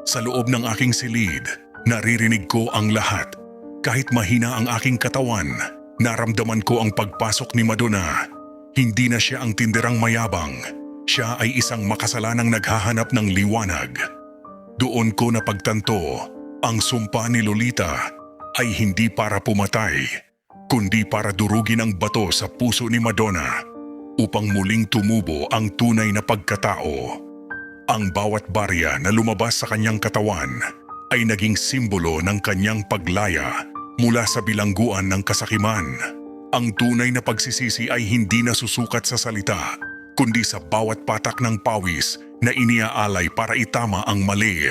Sa loob ng aking silid, naririnig ko ang lahat. Kahit mahina ang aking katawan, naramdaman ko ang pagpasok ni Madonna. Hindi na siya ang tinderang mayabang. Siya ay isang makasalanang naghahanap ng liwanag. Doon ko napagtanto, ang sumpa ni Lolita ay hindi para pumatay, kundi para durugin ang bato sa puso ni Madonna upang muling tumubo ang tunay na pagkatao. Ang bawat barya na lumabas sa kanyang katawan ay naging simbolo ng kanyang paglaya mula sa bilangguan ng kasakiman. Ang tunay na pagsisisi ay hindi nasusukat sa salita, kundi sa bawat patak ng pawis na iniaalay para itama ang mali.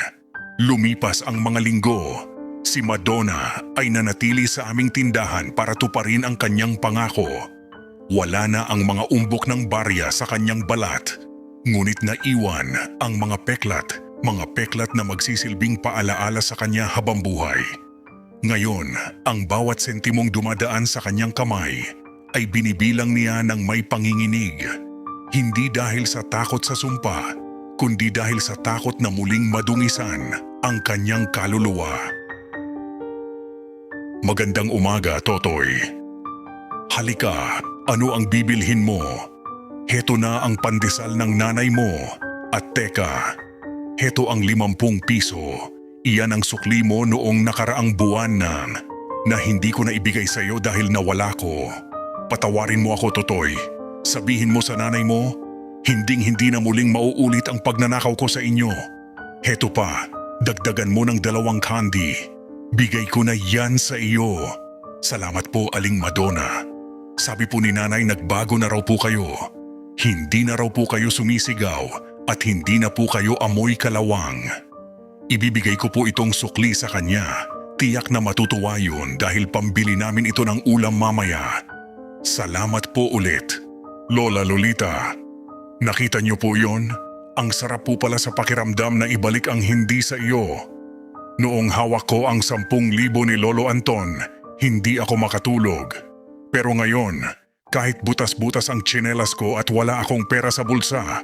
Lumipas ang mga linggo. Si Madonna ay nanatili sa aming tindahan para tuparin ang kanyang pangako. Wala na ang mga umbok ng barya sa kanyang balat. Ngunit naiwan ang mga peklat na magsisilbing paalaala sa kanya habang buhay. Ngayon, ang bawat sentimong dumadaan sa kanyang kamay ay binibilang niya ng may panginginig. Hindi dahil sa takot sa sumpa, kundi dahil sa takot na muling madungisan ang kanyang kaluluwa. Magandang umaga, Totoy. Halika, ano ang bibilhin mo? Heto na ang pandesal ng nanay mo. At teka, heto ang 50 piso. Iyan ang sukli mo noong nakaraang buwan na hindi ko na ibigay sa iyo dahil nawala ko. Patawarin mo ako, Totoy. Sabihin mo sa nanay mo, hindi na muling mauulit ang pagnanakaw ko sa inyo. Heto pa, dagdagan mo ng 2 candy. Bigay ko na yan sa iyo. Salamat po, Aling Madonna. Sabi po ni nanay nagbago na raw po kayo. Hindi na raw po kayo sumisigaw at hindi na po kayo amoy kalawang. Ibibigay ko po itong sukli sa kanya. Tiyak na matutuwa yun dahil pambili namin ito ng ulam mamaya. Salamat po ulit, Lola Lolita. Nakita niyo po yon? Ang sarap po pala sa pakiramdam na ibalik ang hindi sa iyo. Noong hawak ko ang 10,000 ni Lolo Anton, hindi ako makatulog. Pero ngayon, kahit butas-butas ang tsinelas ko at wala akong pera sa bulsa,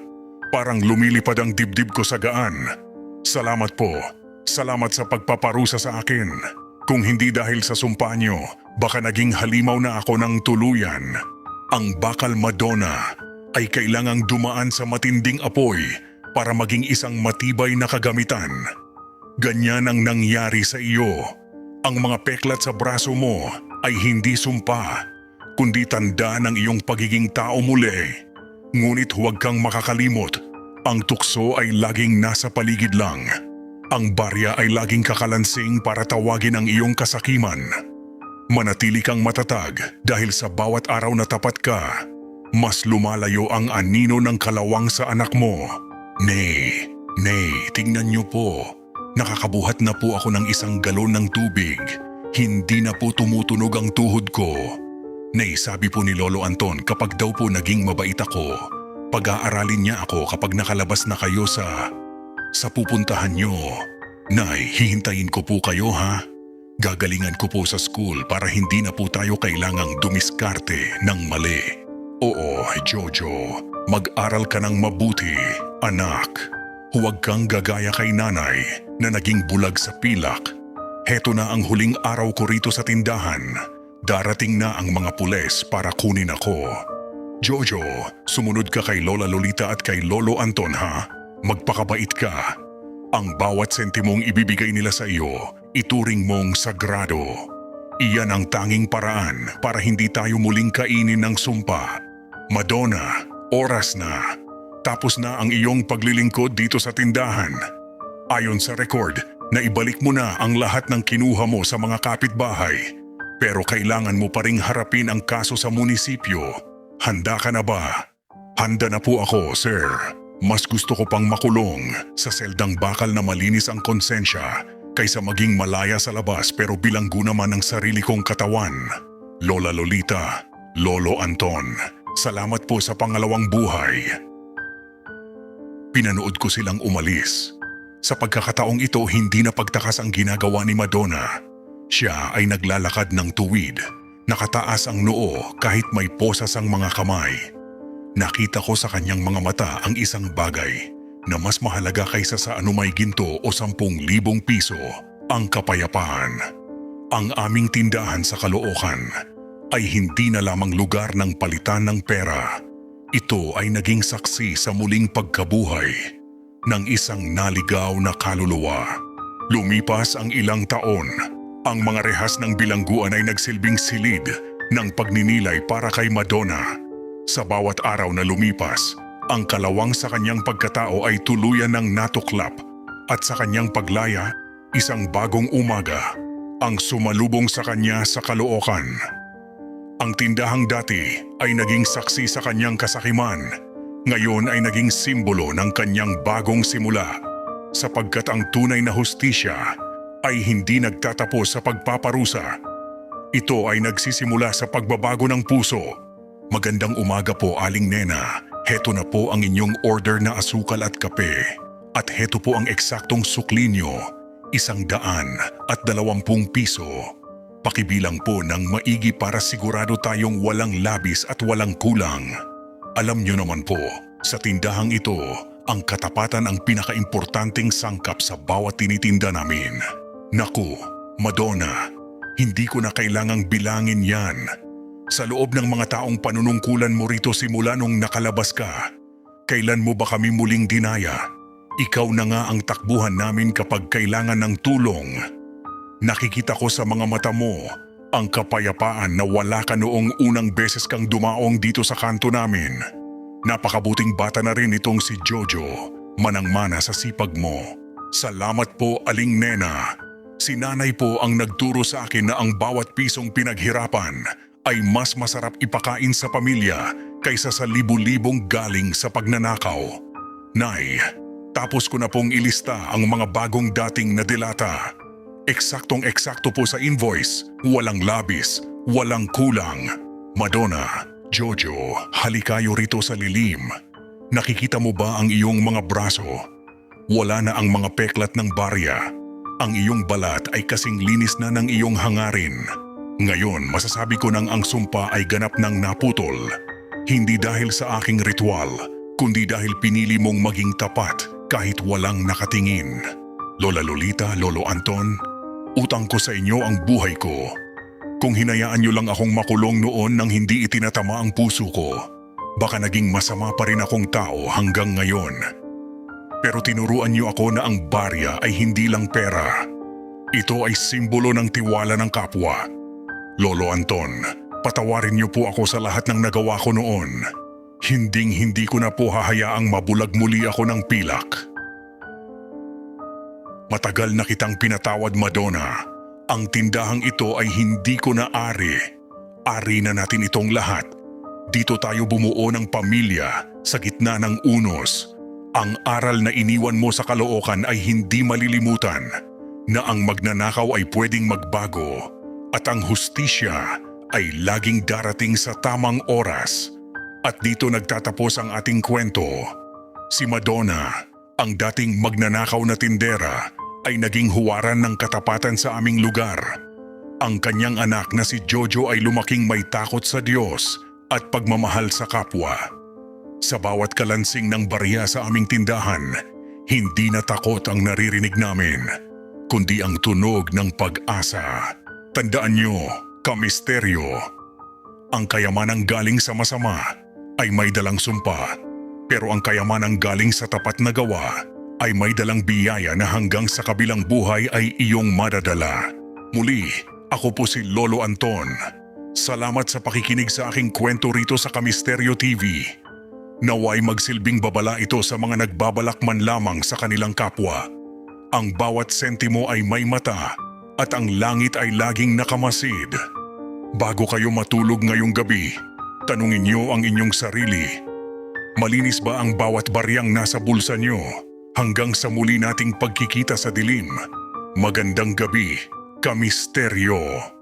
parang lumilipad ang dibdib ko sa gaan. Salamat po. Salamat sa pagpaparusa sa akin. Kung hindi dahil sa sumpa niyo, baka naging halimaw na ako ng tuluyan. Ang bakal Madonna ay kailangang dumaan sa matinding apoy para maging isang matibay na kagamitan. Ganyan ang nangyari sa iyo. Ang mga peklat sa braso mo ay hindi sumpa, kundi tanda ng iyong pagiging tao muli. Ngunit huwag kang makakalimot, ang tukso ay laging nasa paligid lang. Ang barya ay laging kakalansing para tawagin ang iyong kasakiman. Manatili kang matatag dahil sa bawat araw na tapat ka, mas lumalayo ang anino ng kalawang sa anak mo. Nay, tingnan niyo po. Nakakabuhat na po ako ng 1 galon ng tubig. Hindi na po tumutunog ang tuhod ko. Nay, sabi po ni Lolo Anton kapag daw po naging mabait ako, pag-aaralin niya ako kapag nakalabas na kayo sa pupuntahan niyo. Nay, hihintayin ko po kayo ha. Gagalingan ko po sa school para hindi na po tayo kailangang dumiskarte ng mali. Oo, Jojo, mag-aral ka ng mabuti, anak. Huwag kang gagaya kay nanay na naging bulag sa pilak. Heto na ang huling araw ko rito sa tindahan. Darating na ang mga pules para kunin ako. Jojo, sumunod ka kay Lola Lolita at kay Lolo Anton ha. Magpakabait ka. Ang bawat sentimong ibibigay nila sa iyo, ituring mong sagrado. Iyan ang tanging paraan para hindi tayo muling kainin ng sumpa. Madonna, oras na. Tapos na ang iyong paglilingkod dito sa tindahan. Ayon sa record, naibalik mo na ang lahat ng kinuha mo sa mga kapitbahay. Pero kailangan mo pa ring harapin ang kaso sa munisipyo. Handa ka na ba? Handa na po ako, sir. Mas gusto ko pang makulong sa seldang bakal na malinis ang konsensya kaysa maging malaya sa labas pero bilanggo naman ang sarili kong katawan. Lola Lolita, Lolo Anton, salamat po sa pangalawang buhay. Pinanood ko silang umalis. Sa pagkakataong ito, hindi na pagtakas ang ginagawa ni Madonna. Siya ay naglalakad ng tuwid. Nakataas ang noo kahit may posas ang mga kamay. Nakita ko sa kanyang mga mata ang isang bagay na mas mahalaga kaysa sa anumay ginto o 10,000 piso, ang kapayapaan. Ang aming tindahan sa Caloocan ay hindi na lamang lugar ng palitan ng pera. Ito ay naging saksi sa muling pagkabuhay ng isang naligaw na kaluluwa. Lumipas ang ilang taon, ang mga rehas ng bilangguan ay nagsilbing silid ng pagninilay para kay Madonna. Sa bawat araw na lumipas, ang kalawang sa kanyang pagkatao ay tuluyan ng natuklap at sa kanyang paglaya, isang bagong umaga ang sumalubong sa kanya sa Caloocan. Ang tindahang dati ay naging saksi sa kanyang kasakiman. Ngayon ay naging simbolo ng kanyang bagong simula sapagkat ang tunay na hustisya ay hindi nagtatapos sa pagpaparusa. Ito ay nagsisimula sa pagbabago ng puso. Magandang umaga po, Aling Nena. Heto na po ang inyong order na asukal at kape. At heto po ang eksaktong sukli nyo, 120 piso. Pakibilang po ng maigi para sigurado tayong walang labis at walang kulang. Alam nyo naman po, sa tindahang ito, ang katapatan ang pinakaimportanteng sangkap sa bawat tinitinda namin. Naku, Madonna, hindi ko na kailangang bilangin yan. Sa loob ng mga taong panunungkulan mo rito simula nung nakalabas ka, kailan mo ba kami muling dinaya? Ikaw na nga ang takbuhan namin kapag kailangan ng tulong. Nakikita ko sa mga mata mo ang kapayapaan na wala ka noong unang beses kang dumaong dito sa kanto namin. Napakabuting bata na rin itong si Jojo, manang-mana sa sipag mo. Salamat po, Aling Nena. Si nanay po ang nagturo sa akin na ang bawat pisong pinaghirapan ay mas masarap ipakain sa pamilya kaysa sa libu-libong galing sa pagnanakaw. Nay, tapos ko na pong ilista ang mga bagong dating na delata. Eksaktong-eksakto po sa invoice, walang labis, walang kulang. Madonna, Jojo, halikayo rito sa lilim. Nakikita mo ba ang iyong mga braso? Wala na ang mga peklat ng barya. Ang iyong balat ay kasing linis na ng iyong hangarin. Ngayon, masasabi ko nang ang sumpa ay ganap ng naputol. Hindi dahil sa aking ritual, kundi dahil pinili mong maging tapat kahit walang nakatingin. Lola Lolita, Lolo Anton, utang ko sa inyo ang buhay ko. Kung hinayaan niyo lang akong makulong noon nang hindi itinatama ang puso ko, baka naging masama pa rin akong tao hanggang ngayon. Pero tinuruan niyo ako na ang barya ay hindi lang pera. Ito ay simbolo ng tiwala ng kapwa. Lolo Anton, patawarin niyo po ako sa lahat ng nagawa ko noon. Hinding-hindi ko na po hahayaang mabulag muli ako ng pilak. Matagal na kitang pinatawad, Madonna. Ang tindahang ito ay hindi ko na ari. Ari na natin itong lahat. Dito tayo bumuo ng pamilya sa gitna ng unos. Ang aral na iniwan mo sa Caloocan ay hindi malilimutan, na ang magnanakaw ay pwedeng magbago at ang hustisya ay laging darating sa tamang oras. At dito nagtatapos ang ating kwento. Si Madonna, ang dating magnanakaw na tindera, ay naging huwaran ng katapatan sa aming lugar. Ang kanyang anak na si Jojo ay lumaking may takot sa Diyos at pagmamahal sa kapwa. Sa bawat kalansing ng barya sa aming tindahan, hindi na takot ang naririnig namin, kundi ang tunog ng pag-asa. Tandaan nyo, kamisteryo. Ang kayamanang galing sa masama ay may dalang sumpa, pero ang kayamanang galing sa tapat na gawa ay may dalang biyaya na hanggang sa kabilang buhay ay iyong madadala. Muli, ako po si Lolo Anton. Salamat sa pakikinig sa aking kwento rito sa Kamisteryo TV. Naway magsilbing babala ito sa mga nagbabalak man lamang sa kanilang kapwa. Ang bawat sentimo ay may mata at ang langit ay laging nakamasid. Bago kayo matulog ngayong gabi, tanungin niyo ang inyong sarili. Malinis ba ang bawat baryang nasa bulsa niyo? Hanggang sa muli nating pagkikita sa dilim. Magandang gabi, Kamisteryo.